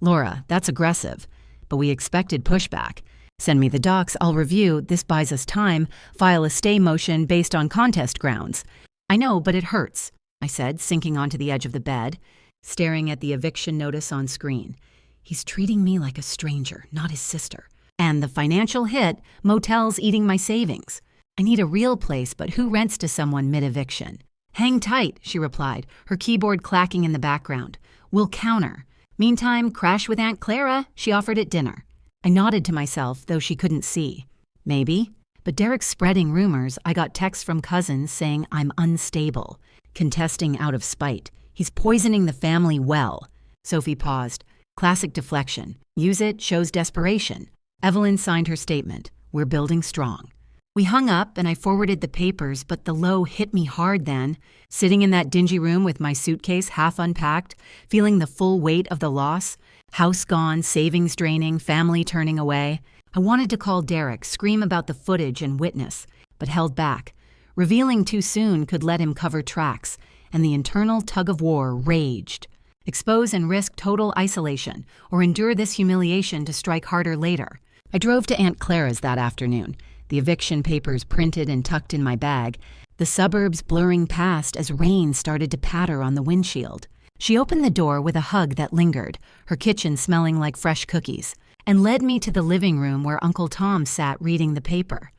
"Laura, that's aggressive, but we expected pushback. Send me the docs, I'll review, this buys us time, file a stay motion based on contest grounds." "I know, but it hurts," I said, sinking onto the edge of the bed, staring at the eviction notice on screen. He's treating me like a stranger, not his sister. And the financial hit, motels eating my savings. I need a real place, but who rents to someone mid-eviction? "Hang tight," she replied, her keyboard clacking in the background. "We'll counter. Meantime, crash with Aunt Clara," she offered at dinner. I nodded to myself, though she couldn't see. Maybe. But Derek's spreading rumors. I got texts from cousins saying I'm unstable, contesting out of spite. He's poisoning the family well. Sophie paused. Classic deflection. Use it, shows desperation. Evelyn signed her statement. We're building strong. We hung up and I forwarded the papers, but the low hit me hard then. Sitting in that dingy room with my suitcase half unpacked, feeling the full weight of the loss, house gone, savings draining, family turning away. I wanted to call Derek, scream about the footage and witness, but held back. Revealing too soon could let him cover tracks, and the internal tug-of-war raged. Expose and risk total isolation, or endure this humiliation to strike harder later. I drove to Aunt Clara's that afternoon, the eviction papers printed and tucked in my bag, the suburbs blurring past as rain started to patter on the windshield. She opened the door with a hug that lingered, her kitchen smelling like fresh cookies, and led me to the living room where Uncle Tom sat reading the paper.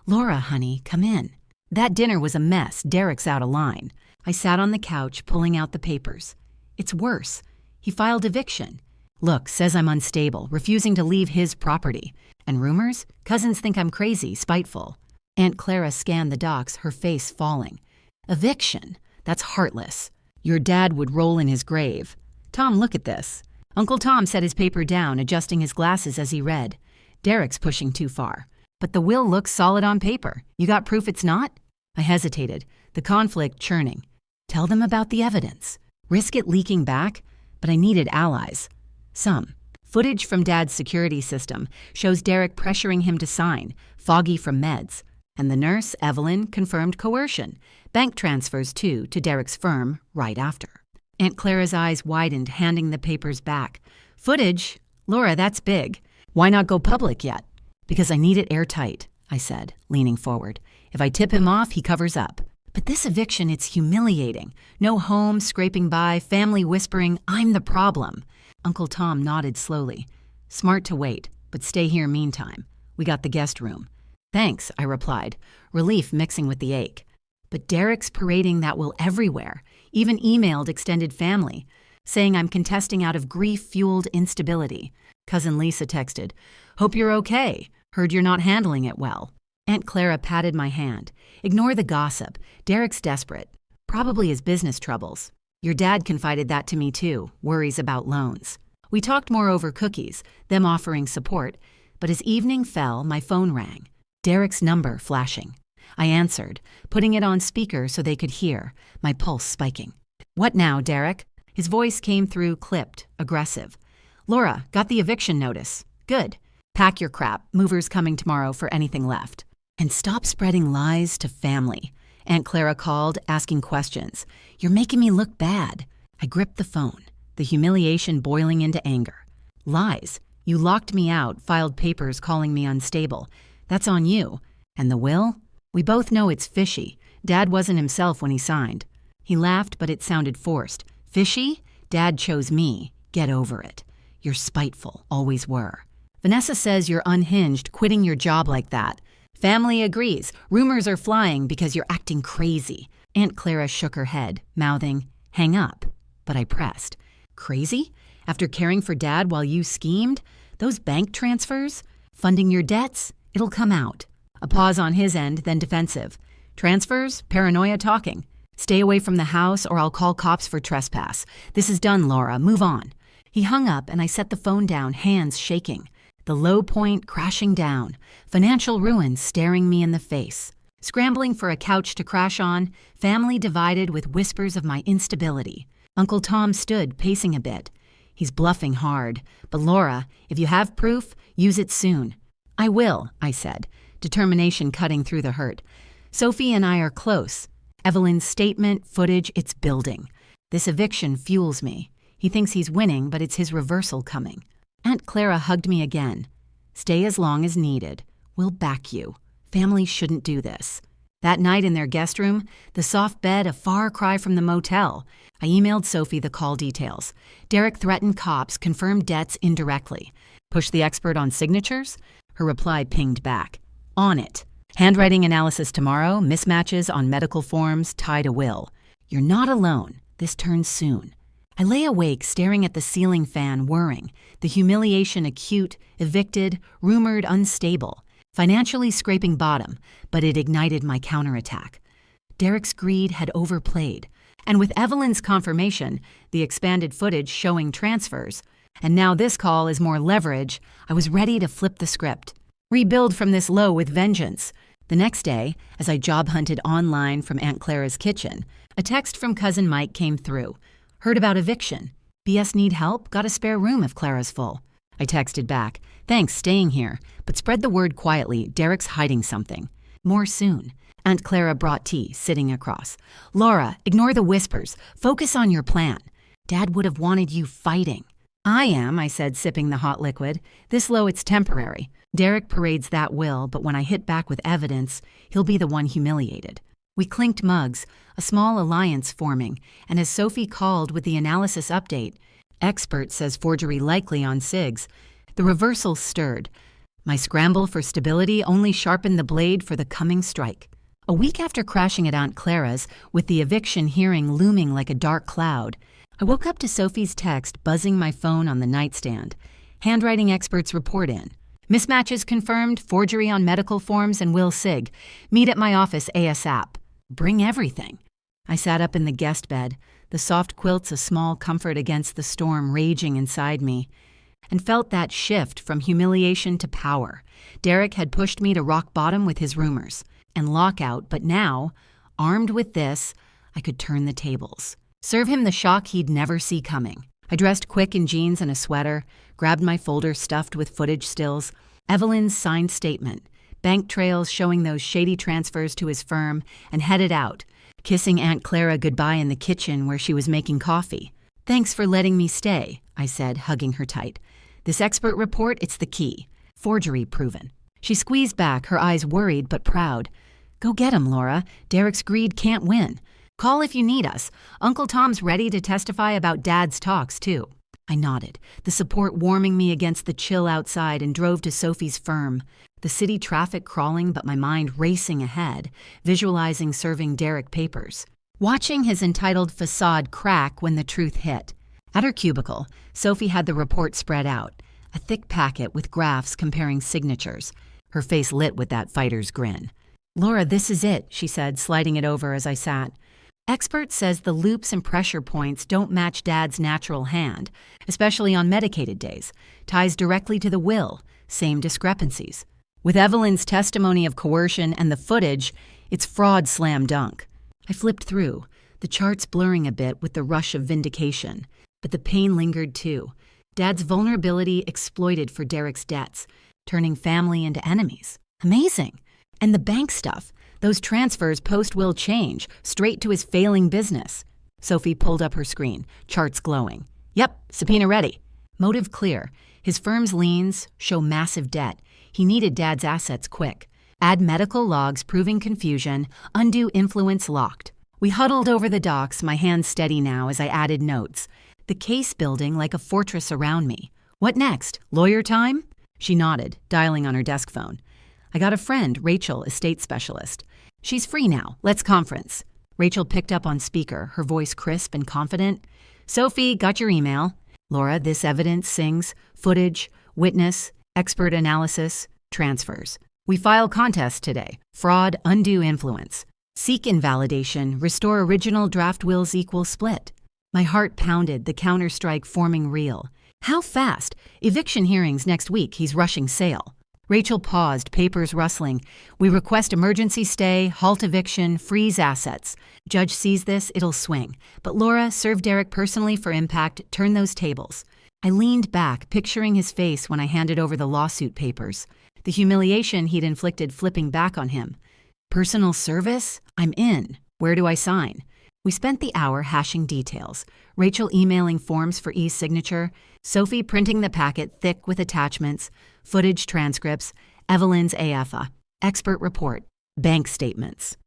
"Laura, honey, come in." That dinner was a mess. Derek's out of line. I sat on the couch, pulling out the papers. It's worse. He filed eviction. Look, says I'm unstable, refusing to leave his property. And rumors? Cousins think I'm crazy, spiteful. Aunt Clara scanned the docs, her face falling. Eviction? That's heartless. Your dad would roll in his grave. Tom, look at this. Uncle Tom set his paper down, adjusting his glasses as he read. Derek's pushing too far. But the will looks solid on paper. You got proof it's not? I hesitated, the conflict churning. Tell them about the evidence. Risk it leaking back? But I needed allies. Some. Footage from Dad's security system shows Derek pressuring him to sign, foggy from meds. And the nurse, Evelyn, confirmed coercion. Bank transfers, too, to Derek's firm right after. Aunt Clara's eyes widened, handing the papers back. Footage? Laura, that's big. Why not go public yet? Because I need it airtight, I said, leaning forward. If I tip him off, he covers up. But this eviction, it's humiliating. No home, scraping by, family whispering, I'm the problem. Uncle Tom nodded slowly. Smart to wait, but stay here meantime. We got the guest room. Thanks, I replied, relief mixing with the ache. But Derek's parading that will everywhere, even emailed extended family, saying I'm contesting out of grief-fueled instability. Cousin Lisa texted, Hope you're okay. Heard you're not handling it well. Aunt Clara patted my hand. Ignore the gossip. Derek's desperate. Probably his business troubles. Your dad confided that to me too, worries about loans. We talked more over cookies, them offering support, but as evening fell, my phone rang. Derek's number flashing. I answered, putting it on speaker so they could hear, my pulse spiking. What now, Derek? His voice came through clipped, aggressive. Laura, got the eviction notice. Good. Pack your crap. Movers coming tomorrow for anything left. And stop spreading lies to family. Aunt Clara called, asking questions. You're making me look bad. I gripped the phone, the humiliation boiling into anger. Lies. You locked me out, filed papers calling me unstable. That's on you. And the will? We both know it's fishy. Dad wasn't himself when he signed. He laughed, but it sounded forced. Fishy? Dad chose me. Get over it. You're spiteful, always were. Vanessa says you're unhinged, quitting your job like that. Family agrees. Rumors are flying because you're acting crazy. Aunt Clara shook her head, mouthing, hang up. But I pressed. Crazy? After caring for Dad while you schemed? Those bank transfers? Funding your debts? It'll come out. A pause on his end, then defensive. Transfers? Paranoia talking. Stay away from the house or I'll call cops for trespass. This is done, Laura. Move on. He hung up and I set the phone down, hands shaking. The low point crashing down, financial ruin staring me in the face. Scrambling for a couch to crash on, family divided with whispers of my instability. Uncle Tom stood, pacing a bit. He's bluffing hard. But Laura, if you have proof, use it soon. I will, I said, determination cutting through the hurt. Sophie and I are close. Evelyn's statement, footage, it's building. This eviction fuels me. He thinks he's winning, but it's his reversal coming. Aunt Clara hugged me again. Stay as long as needed. We'll back you. Families shouldn't do this. That night in their guest room, the soft bed a far cry from the motel. I emailed Sophie the call details. Derek threatened cops, confirmed debts indirectly. Push the expert on signatures? Her reply pinged back. On it. Handwriting analysis tomorrow, mismatches on medical forms, tied a will. You're not alone. This turns soon. I lay awake, staring at the ceiling fan whirring, the humiliation acute, evicted, rumored unstable, financially scraping bottom, but it ignited my counterattack. Derek's greed had overplayed, and with Evelyn's confirmation, the expanded footage showing transfers, and now this call is more leverage, I was ready to flip the script. Rebuild from this low with vengeance. The next day, as I job hunted online from Aunt Clara's kitchen, a text from Cousin Mike came through. Heard about eviction. BS need help? Got a spare room if Clara's full. I texted back, thanks, staying here, but spread the word quietly, Derek's hiding something. More soon. Aunt Clara brought tea, sitting across. Laura, ignore the whispers. Focus on your plan. Dad would have wanted you fighting. I am, I said, sipping the hot liquid. This low, it's temporary. Derek parades that will, but when I hit back with evidence, he'll be the one humiliated. We clinked mugs, a small alliance forming, and as Sophie called with the analysis update, expert says forgery likely on SIGs. The reversal stirred. My scramble for stability only sharpened the blade for the coming strike. A week after crashing at Aunt Clara's, with the eviction hearing looming like a dark cloud, I woke up to Sophie's text buzzing my phone on the nightstand. Handwriting experts report in. Mismatches confirmed, forgery on medical forms and will SIG. Meet at my office ASAP. Bring everything. I sat up in the guest bed, the soft quilts a small comfort against the storm raging inside me, and felt that shift from humiliation to power. Derek had pushed me to rock bottom with his rumors and lockout, but now, armed with this, I could turn the tables. Serve him the shock he'd never see coming. I dressed quick in jeans and a sweater, grabbed my folder stuffed with footage stills, Evelyn's signed statement, bank trails showing those shady transfers to his firm, and headed out, kissing Aunt Clara goodbye in the kitchen where she was making coffee. Thanks for letting me stay, I said, hugging her tight. This expert report, it's the key. Forgery proven. She squeezed back, her eyes worried but proud. Go get him, Laura. Derek's greed can't win. Call if you need us. Uncle Tom's ready to testify about Dad's talks, too. I nodded, the support warming me against the chill outside, and drove to Sophie's firm. The city traffic crawling but my mind racing ahead, visualizing serving Derek papers. Watching his entitled facade crack when the truth hit. At her cubicle, Sophie had the report spread out, a thick packet with graphs comparing signatures. Her face lit with that fighter's grin. Laura, this is it, she said, sliding it over as I sat. Expert says the loops and pressure points don't match Dad's natural hand, especially on medicated days. Ties directly to the will, same discrepancies. With Evelyn's testimony of coercion and the footage, it's fraud slam dunk. I flipped through, the charts blurring a bit with the rush of vindication. But the pain lingered too. Dad's vulnerability exploited for Derek's debts, turning family into enemies. Amazing. And the bank stuff. Those transfers post-will change, straight to his failing business. Sophie pulled up her screen, charts glowing. Yep, subpoena ready. Motive clear. His firm's liens show massive debt. He needed Dad's assets quick. Add medical logs proving confusion, undue influence locked. We huddled over the docs, my hands steady now as I added notes. The case building like a fortress around me. What next? Lawyer time? She nodded, dialing on her desk phone. I got a friend, Rachel, estate specialist. She's free now. Let's conference. Rachel picked up on speaker, her voice crisp and confident. Sophie, got your email. Laura, this evidence sings, footage, witness, expert analysis, transfers. We file contest today. Fraud, undue influence. Seek invalidation, restore original draft wills equal split. My heart pounded, the counterstrike forming real. How fast? Eviction hearings next week, he's rushing sale. Rachel paused, papers rustling. We request emergency stay, halt eviction, freeze assets. Judge sees this, it'll swing. But Laura, serve Derek personally for impact, turn those tables. I leaned back, picturing his face when I handed over the lawsuit papers. The humiliation he'd inflicted flipping back on him. Personal service? I'm in. Where do I sign? We spent the hour hashing details. Rachel emailing forms for e-signature, Sophie printing the packet thick with attachments, footage transcripts, Evelyn's AFA, expert report, bank statements.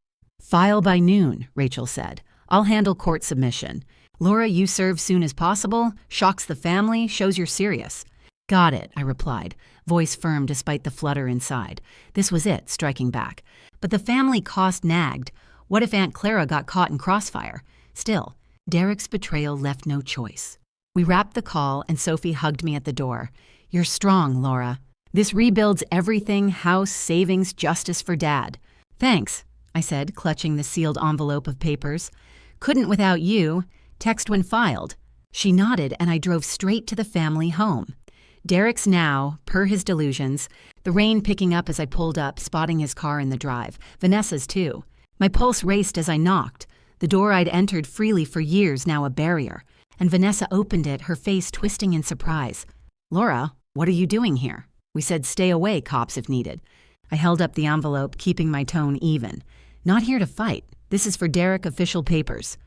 File by noon, Rachel said. I'll handle court submission. Laura, you serve soon as possible, shocks the family, shows you're serious. Got it, I replied, voice firm despite the flutter inside. This was it, striking back. But the family cost nagged. What if Aunt Clara got caught in crossfire? Still, Derek's betrayal left no choice. We wrapped the call and Sophie hugged me at the door. You're strong, Laura. This rebuilds everything, house, savings, justice for Dad. Thanks, I said, clutching the sealed envelope of papers. Couldn't without you. Text when filed. She nodded and I drove straight to the family home. Derek's now, per his delusions, the rain picking up as I pulled up, spotting his car in the drive. Vanessa's too. My pulse raced as I knocked. The door I'd entered freely for years, now a barrier. And Vanessa opened it, her face twisting in surprise. "Laura, what are you doing here? We said stay away, cops if needed." I held up the envelope, keeping my tone even. "Not here to fight. This is for Derek official papers."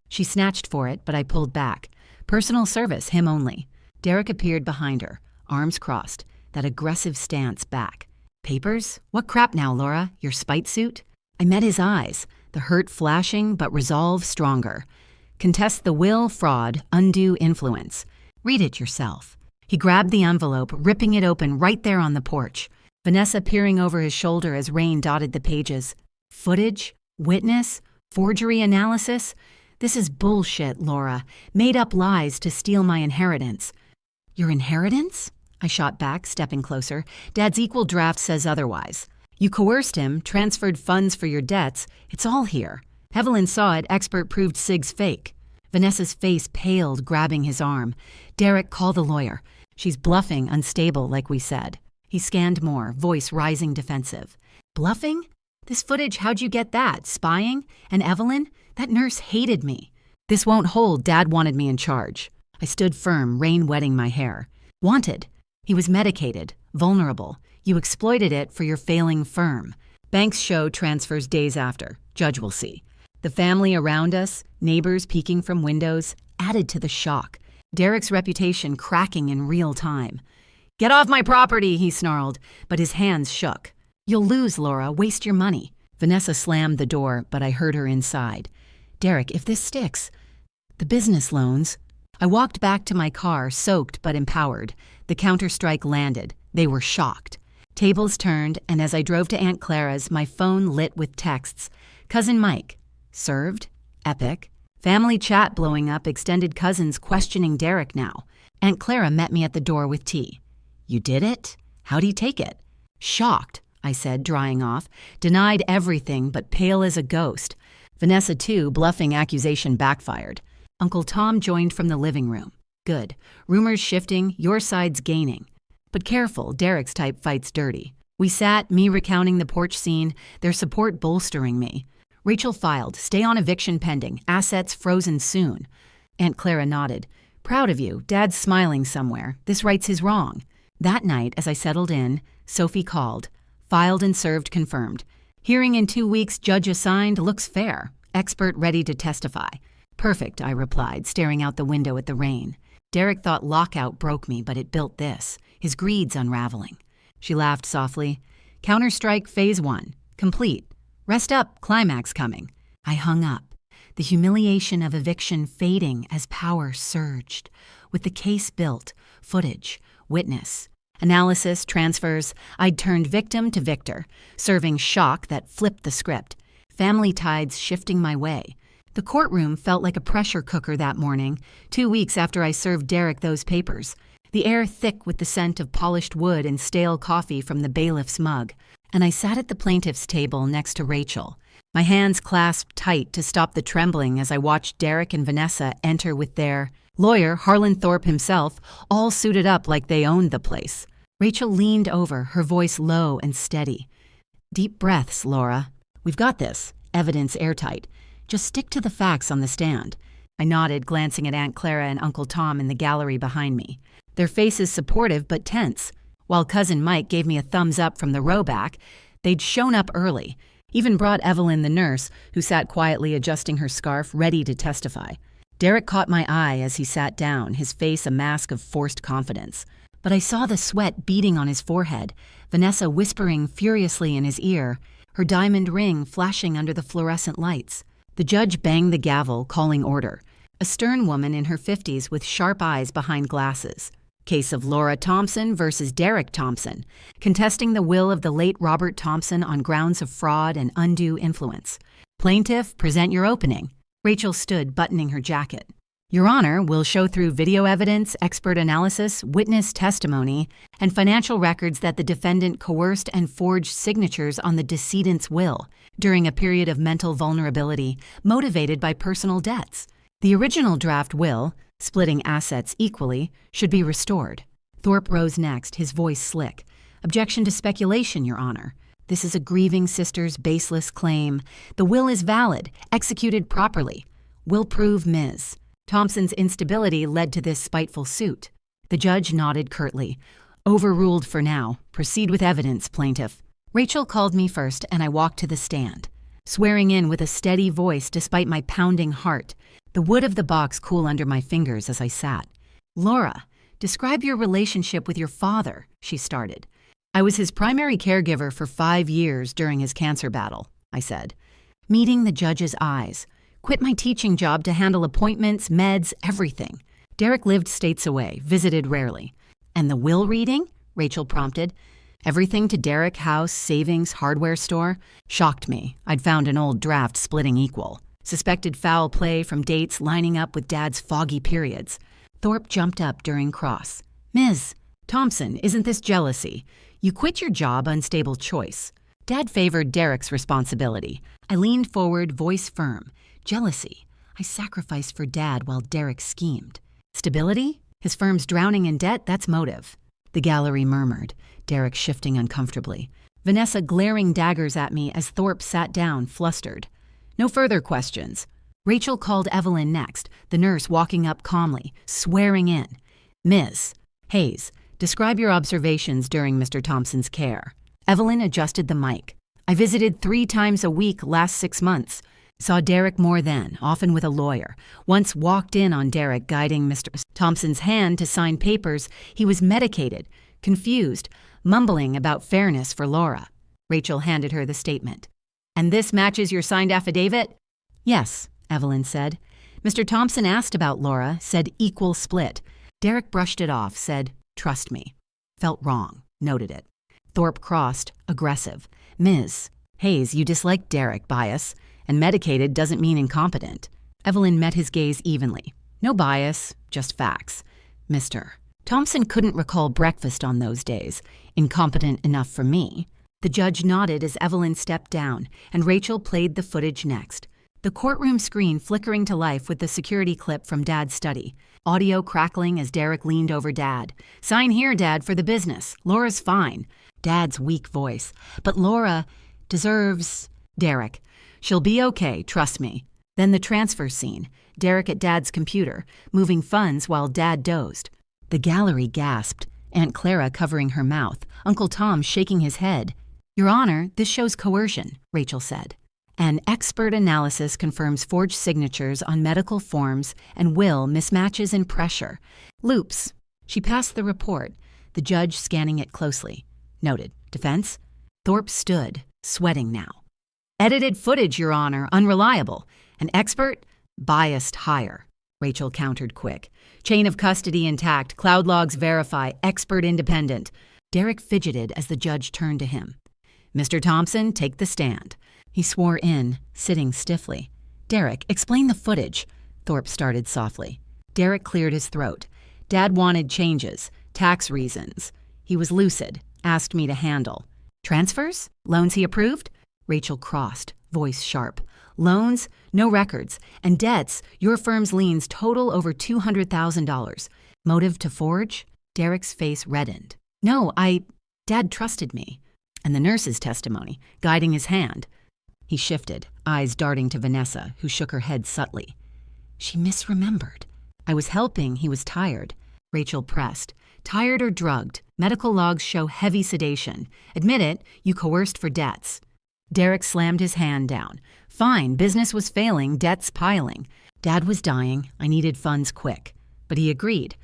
She snatched for it, but I pulled back. "Personal service, him only." Derek appeared behind her, arms crossed, that aggressive stance back. "Papers? What crap now, Laura? Your spite suit?" I met his eyes, the hurt flashing but resolve stronger. "Contest the will, fraud, undue influence. Read it yourself." He grabbed the envelope, ripping it open right there on the porch. Vanessa peering over his shoulder as rain dotted the pages. "Footage? Witness? Forgery analysis? This is bullshit, Laura. Made up lies to steal my inheritance." "Your inheritance?" I shot back, stepping closer. "Dad's equal draft says otherwise. You coerced him, transferred funds for your debts. It's all here. Evelyn saw it, expert proved Sig's fake." Vanessa's face paled, grabbing his arm. "Derek, call the lawyer. She's bluffing, unstable, like we said." He scanned more, voice rising defensive. "Bluffing? This footage, how'd you get that? Spying? And Evelyn? That nurse hated me." "This won't hold. Dad wanted me in charge." I stood firm, rain wetting my hair. "Wanted? He was medicated, vulnerable. You exploited it for your failing firm. Banks show transfers days after. Judge will see." The family around us, neighbors peeking from windows, added to the shock. Derek's reputation cracking in real time. "Get off my property," he snarled, but his hands shook. "You'll lose, Laura. Waste your money." Vanessa slammed the door, but I heard her inside. "Derek, if this sticks..." "The business loans..." I walked back to my car, soaked but empowered. The counterstrike landed. They were shocked. Tables turned, and as I drove to Aunt Clara's, my phone lit with texts. "Cousin Mike. Served. Epic. Family chat blowing up, extended cousins questioning Derek now. Aunt Clara met me at the door with tea. "You did it? How'd he take it?" "Shocked," I said, drying off. "Denied everything, but pale as a ghost." Vanessa, too, bluffing accusation backfired. Uncle Tom joined from the living room. "Good. Rumors shifting, your side's gaining. But careful, Derek's type fights dirty." We sat, me recounting the porch scene, their support bolstering me. Rachel filed, stay on eviction pending, assets frozen soon. Aunt Clara nodded. "Proud of you. Dad's smiling somewhere. This rights his wrong." That night, as I settled in, Sophie called. Filed and served confirmed. "Hearing in 2 weeks, judge assigned, looks fair. Expert ready to testify." "Perfect," I replied, staring out the window at the rain. Derek thought lockout broke me, but it built this. His greed's unraveling. She laughed softly. "Counterstrike phase 1. Complete. Rest up, climax coming." I hung up, the humiliation of eviction fading as power surged. With the case built, footage, witness, analysis, transfers, I'd turned victim to victor, serving shock that flipped the script, family tides shifting my way. The courtroom felt like a pressure cooker that morning, 2 weeks after I served Derek those papers, the air thick with the scent of polished wood and stale coffee from the bailiff's mug. And I sat at the plaintiff's table next to Rachel, my hands clasped tight to stop the trembling as I watched Derek and Vanessa enter with their lawyer, Harlan Thorpe himself, all suited up like they owned the place. Rachel leaned over, her voice low and steady. "Deep breaths, Laura. We've got this. Evidence airtight. Just stick to the facts on the stand." I nodded, glancing at Aunt Clara and Uncle Tom in the gallery behind me. Their faces supportive but tense. While Cousin Mike gave me a thumbs up from the row back, they'd shown up early, even brought Evelyn the nurse, who sat quietly adjusting her scarf, ready to testify. Derek caught my eye as he sat down, his face a mask of forced confidence. But I saw the sweat beading on his forehead, Vanessa whispering furiously in his ear, her diamond ring flashing under the fluorescent lights. The judge banged the gavel, calling order. A stern woman in her 50s with sharp eyes behind glasses. Case of Laura Thompson versus Derek Thompson, contesting the will of the late Robert Thompson on grounds of fraud and undue influence. Plaintiff, present your opening. Rachel stood, buttoning her jacket. "Your Honor, will show through video evidence, expert analysis, witness testimony, and financial records that the defendant coerced and forged signatures on the decedent's will during a period of mental vulnerability motivated by personal debts. The original draft will, splitting assets equally, should be restored. Thorpe rose next, his voice slick. Objection to speculation, Your Honor. This is a grieving sister's baseless claim. The will is valid, executed properly. Will prove Ms. Thompson's instability led to this spiteful suit. The judge nodded curtly. Overruled for now. Proceed with evidence, plaintiff. Rachel called me first, and I walked to the stand, swearing in with a steady voice despite my pounding heart. The wood of the box cool under my fingers as I sat. Laura, describe your relationship with your father, she started. I was his primary caregiver for 5 years during his cancer battle, I said. Meeting the judge's eyes. Quit my teaching job to handle appointments, meds, everything. Derek lived states away, visited rarely. And the will reading? Rachel prompted. Everything to Derek, house, savings, hardware store. Shocked me. I'd found an old draft splitting equal. Suspected foul play from dates lining up with Dad's foggy periods. Thorpe jumped up during cross. Ms. Thompson, isn't this jealousy? You quit your job, unstable choice. Dad favored Derek's responsibility. I leaned forward, voice firm. Jealousy. I sacrificed for Dad while Derek schemed. Stability? His firm's drowning in debt, that's motive. The gallery murmured, Derek shifting uncomfortably. Vanessa glaring daggers at me as Thorpe sat down, flustered. No further questions. Rachel called Evelyn next, the nurse walking up calmly, swearing in. Ms. Hayes, describe your observations during Mr. Thompson's care. Evelyn adjusted the mic. I visited 3 times a week last 6 months. Saw Derek more then, often with a lawyer. Once walked in on Derek guiding Mr. Thompson's hand to sign papers. He was medicated, confused, mumbling about fairness for Laura. Rachel handed her the statement. And this matches your signed affidavit? Yes, Evelyn said. Mr. Thompson asked about Laura, said equal split. Derek brushed it off, said, trust me. Felt wrong, noted it. Thorpe crossed, aggressive. Ms. Hayes, you dislike Derek, bias. And medicated doesn't mean incompetent. Evelyn met his gaze evenly. No bias, just facts. Mr. Thompson couldn't recall breakfast on those days. Incompetent enough for me. The judge nodded as Evelyn stepped down, and Rachel played the footage next. The courtroom screen flickering to life with the security clip from Dad's study. Audio crackling as Derek leaned over Dad. Sign here, Dad, for the business. Laura's fine. Dad's weak voice. But Laura deserves... Derek. She'll be okay, trust me. Then the transfer scene. Derek at Dad's computer, moving funds while Dad dozed. The gallery gasped, Aunt Clara covering her mouth, Uncle Tom shaking his head. Your Honor, this shows coercion, Rachel said. An expert analysis confirms forged signatures on medical forms and will mismatches in pressure. Loops. She passed the report, the judge scanning it closely. Noted. Defense? Thorpe stood, sweating now. Edited footage, Your Honor, unreliable. An expert? Biased higher. Rachel countered quick. Chain of custody intact, cloud logs verify, expert independent. Derek fidgeted as the judge turned to him. Mr. Thompson, take the stand. He swore in, sitting stiffly. Derek, explain the footage. Thorpe started softly. Derek cleared his throat. Dad wanted changes, tax reasons. He was lucid, asked me to handle. Transfers? Loans he approved? Rachel crossed, voice sharp. Loans? No records. And debts? Your firm's liens total over $200,000. Motive to forge? Derek's face reddened. No, Dad trusted me. And the nurse's testimony, guiding his hand. He shifted, eyes darting to Vanessa, who shook her head subtly. She misremembered. I was helping, he was tired. Rachel pressed. Tired or drugged? Medical logs show heavy sedation. Admit it, you coerced for debts. Derek slammed his hand down. Fine, business was failing, debts piling. Dad was dying, I needed funds quick. But he agreed.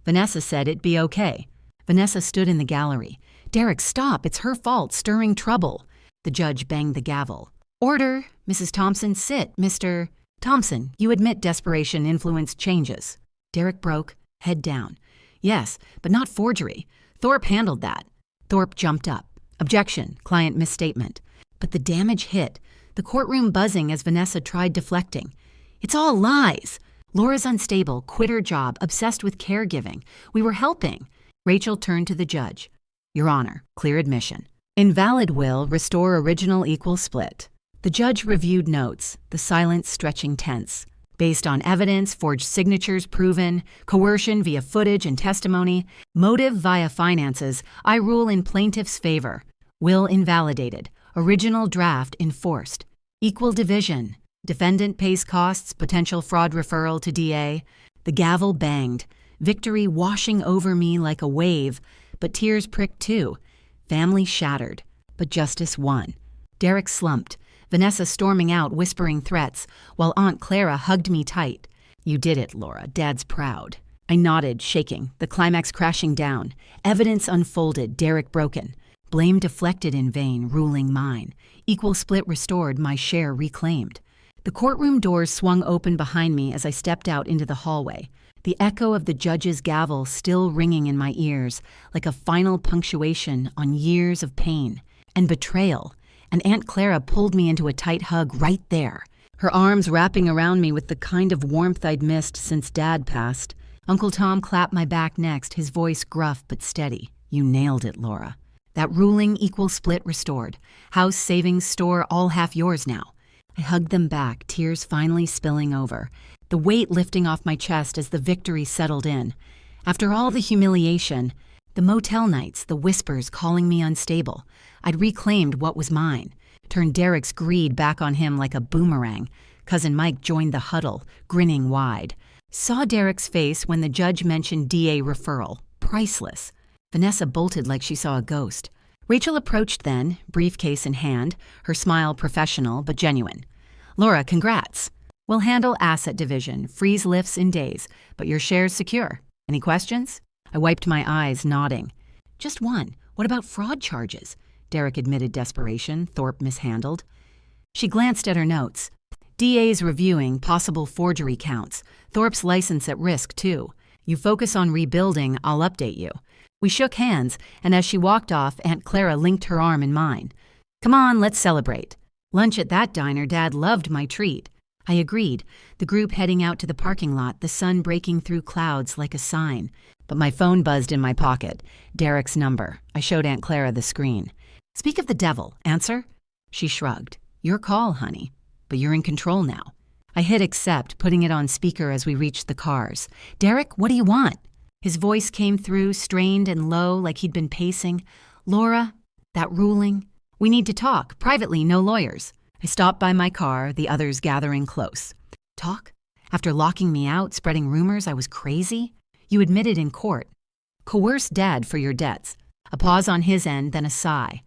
Vanessa said it'd be okay. Vanessa stood in the gallery. Derek, stop, it's her fault, stirring trouble. The judge banged the gavel. Order, Mrs. Thompson, sit, Mr. Thompson, you admit desperation influenced changes. Derek broke, head down. Yes, but not forgery. Thorpe handled that. Thorpe jumped up. Objection, client misstatement. But the damage hit, the courtroom buzzing as Vanessa tried deflecting. It's all lies. Laura's unstable, quit her job, obsessed with caregiving. We were helping. Rachel turned to the judge. Your Honor, clear admission. Invalid will restore original equal split. The judge reviewed notes, the silence stretching tense. Based on evidence, forged signatures proven, coercion via footage and testimony, motive via finances, I rule in plaintiff's favor. Will invalidated. Original draft enforced. Equal division. Defendant pays costs, potential fraud referral to DA. The gavel banged. Victory washing over me like a wave, but tears pricked too. Family shattered, but justice won. Derek slumped. Vanessa storming out, whispering threats, while Aunt Clara hugged me tight. You did it, Laura. Dad's proud. I nodded, shaking, the climax crashing down. Evidence unfolded, Derek broken. Blame deflected in vain, ruling mine. Equal split restored, my share reclaimed. The courtroom doors swung open behind me as I stepped out into the hallway. The echo of the judge's gavel still ringing in my ears, like a final punctuation on years of pain and betrayal. And Aunt Clara pulled me into a tight hug right there, her arms wrapping around me with the kind of warmth I'd missed since Dad passed. Uncle Tom clapped my back next, his voice gruff but steady. You nailed it, Laura. That ruling equal split restored. House, savings, store, all half yours now. I hugged them back, tears finally spilling over, the weight lifting off my chest as the victory settled in. After all the humiliation, the motel nights, the whispers calling me unstable, I'd reclaimed what was mine, turned Derek's greed back on him like a boomerang. Cousin Mike joined the huddle, grinning wide. Saw Derek's face when the judge mentioned DA referral. Priceless. Vanessa bolted like she saw a ghost. Rachel approached then, briefcase in hand, her smile professional but genuine. Laura, congrats. We'll handle asset division, freeze lifts in days, but your share's secure. Any questions? I wiped my eyes, nodding. Just one. What about fraud charges? Derek admitted desperation, Thorpe mishandled. She glanced at her notes. DA's reviewing possible forgery counts. Thorpe's license at risk, too. You focus on rebuilding, I'll update you. We shook hands, and as she walked off, Aunt Clara linked her arm in mine. Come on, let's celebrate. Lunch at that diner, Dad loved my treat. I agreed, the group heading out to the parking lot, the sun breaking through clouds like a sign. But my phone buzzed in my pocket. Derek's number. I showed Aunt Clara the screen. Speak of the devil. Answer? She shrugged. Your call, honey. But you're in control now. I hit accept, putting it on speaker as we reached the cars. Derek, what do you want? His voice came through, strained and low, like he'd been pacing. Laura, that ruling. We need to talk, privately, no lawyers. I stopped by my car, the others gathering close. Talk? After locking me out, spreading rumors I was crazy? You admitted in court. Coerce Dad for your debts. A pause on his end, then a sigh.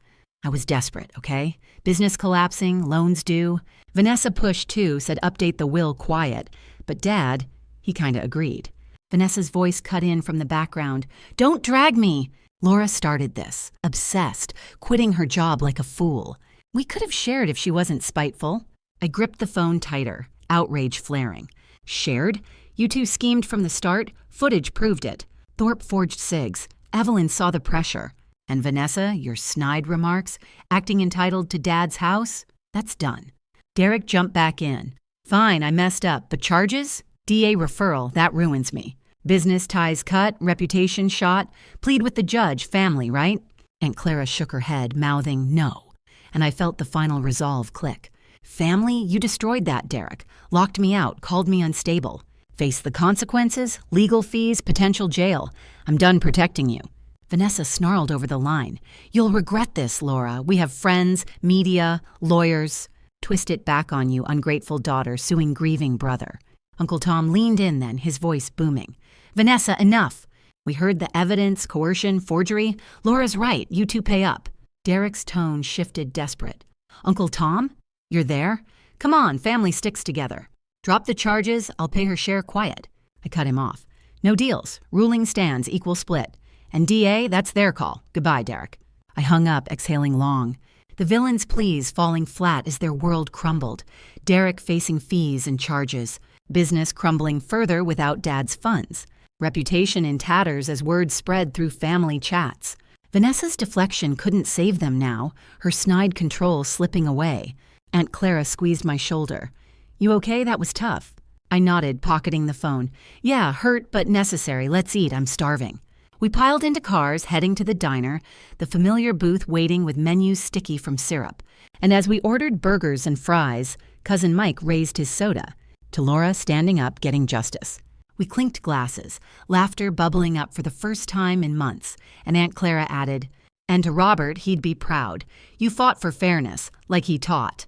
I was desperate, okay? Business collapsing, loans due. Vanessa pushed too, said update the will quiet. But Dad, he kinda agreed. Vanessa's voice cut in from the background. Don't drag me! Laura started this, obsessed, quitting her job like a fool. We could have shared if she wasn't spiteful. I gripped the phone tighter, outrage flaring. Shared? You two schemed from the start. Footage proved it. Thorpe forged cigs. Evelyn saw the pressure. And Vanessa, your snide remarks, acting entitled to Dad's house? That's done. Derek jumped back in. Fine, I messed up, but charges? DA referral, that ruins me. Business ties cut, reputation shot. Plead with the judge, family, right? Aunt Clara shook her head, mouthing no. And I felt the final resolve click. Family? You destroyed that, Derek. Locked me out, called me unstable. Face the consequences, legal fees, potential jail. I'm done protecting you. Vanessa snarled over the line. You'll regret this, Laura. We have friends, media, lawyers. Twist it back on you, ungrateful daughter suing grieving brother. Uncle Tom leaned in then, his voice booming. Vanessa, enough. We heard the evidence, coercion, forgery. Laura's right, you two pay up. Derek's tone shifted desperate. Uncle Tom? You're there? Come on, family sticks together. Drop the charges, I'll pay her share quiet. I cut him off. No deals. Ruling stands, equal split. And DA, that's their call. Goodbye, Derek. I hung up, exhaling long. The villain's pleas falling flat as their world crumbled. Derek facing fees and charges. Business crumbling further without Dad's funds. Reputation in tatters as word spread through family chats. Vanessa's deflection couldn't save them now, her snide control slipping away. Aunt Clara squeezed my shoulder. You okay? That was tough. I nodded, pocketing the phone. Yeah, hurt but necessary. Let's eat. I'm starving. We piled into cars, heading to the diner, the familiar booth waiting with menus sticky from syrup. And as we ordered burgers and fries, Cousin Mike raised his soda. to Laura standing up getting justice. We clinked glasses, laughter bubbling up for the first time in months, and Aunt Clara added, "And to Robert, he'd be proud. You fought for fairness, like he taught."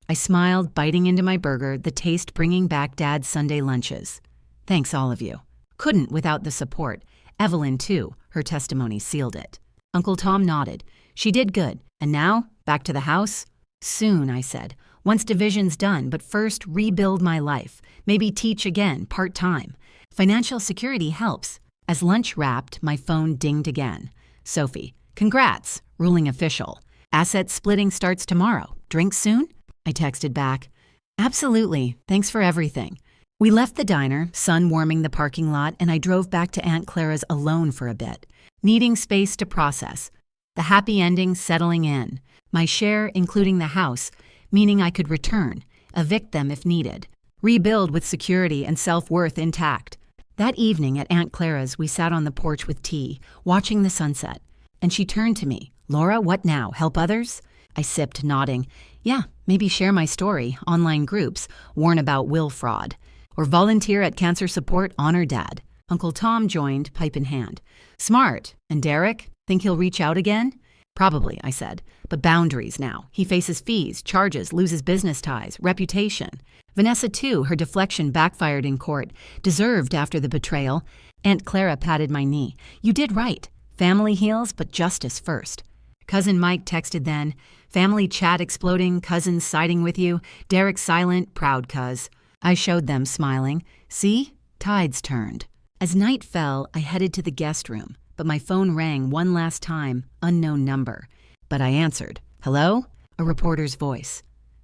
I smiled, biting into my burger, the taste bringing back Dad's Sunday lunches. "Thanks, all of you. Couldn't without the support. Evelyn, too. Her testimony sealed it." Uncle Tom nodded. "She did good. And now, back to the house?" "Soon," I said. "Once division's done, but first rebuild my life. Maybe teach again, part-time. Financial security helps." As lunch wrapped, my phone dinged again. "Sophie, congrats. Ruling official. Asset splitting starts tomorrow. Drink soon?" I texted back. "Absolutely. Thanks for everything." We left the diner, sun warming the parking lot, and I drove back to Aunt Clara's alone for a bit, needing space to process. The happy ending settling in. My share, including the house, meaning I could return, evict them if needed, rebuild with security and self-worth intact. That evening at Aunt Clara's, we sat on the porch with tea, watching the sunset, and she turned to me. "Laura, what now? Help others?" I sipped, nodding. "Yeah, maybe share my story, online groups, warn about will fraud, or volunteer at Cancer Support, honor Dad." Uncle Tom joined, pipe in hand. "Smart. And Derek? Think he'll reach out again?" "Probably," I said, "but boundaries now. He faces fees, charges, loses business ties, reputation." Vanessa, too, her deflection backfired in court, deserved after the betrayal. Aunt Clara patted my knee. "You did right. Family heals, but justice first." Cousin Mike texted then, "Family chat exploding, cousins siding with you, Derek silent, proud cuz." I showed them, smiling. "See? Tides turned." As night fell, I headed to the guest room, but my phone rang one last time, unknown number. But I answered. "Hello?" A reporter's voice.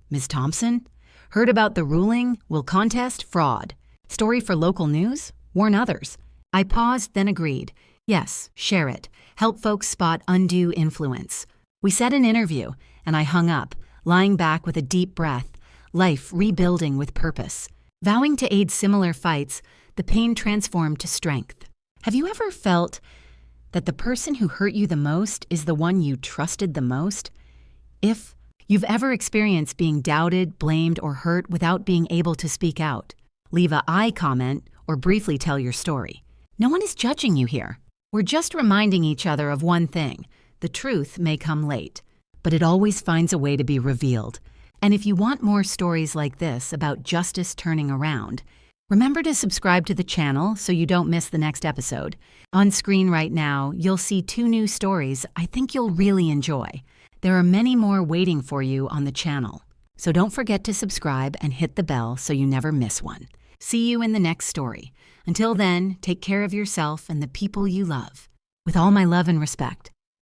"Ms. Thompson? Heard about the ruling? Will contest? Fraud. Story for local news? Warn others." I paused, then agreed. "Yes, share it. Help folks spot undue influence." We set an interview, and I hung up, lying back with a deep breath, life rebuilding with purpose. Vowing to aid similar fights, the pain transformed to strength. Have you ever felt that the person who hurt you the most is the one you trusted the most? If you've ever experienced being doubted, blamed, or hurt without being able to speak out, leave a "I" comment or briefly tell your story. No one is judging you here. We're just reminding each other of one thing. The truth may come late, but it always finds a way to be revealed. And if you want more stories like this about justice turning around, remember to subscribe to the channel so you don't miss the next episode. On screen right now, you'll see 2 new stories I think you'll really enjoy. There are many more waiting for you on the channel. So don't forget to subscribe and hit the bell so you never miss one. See you in the next story. Until then, take care of yourself and the people you love. With all my love and respect.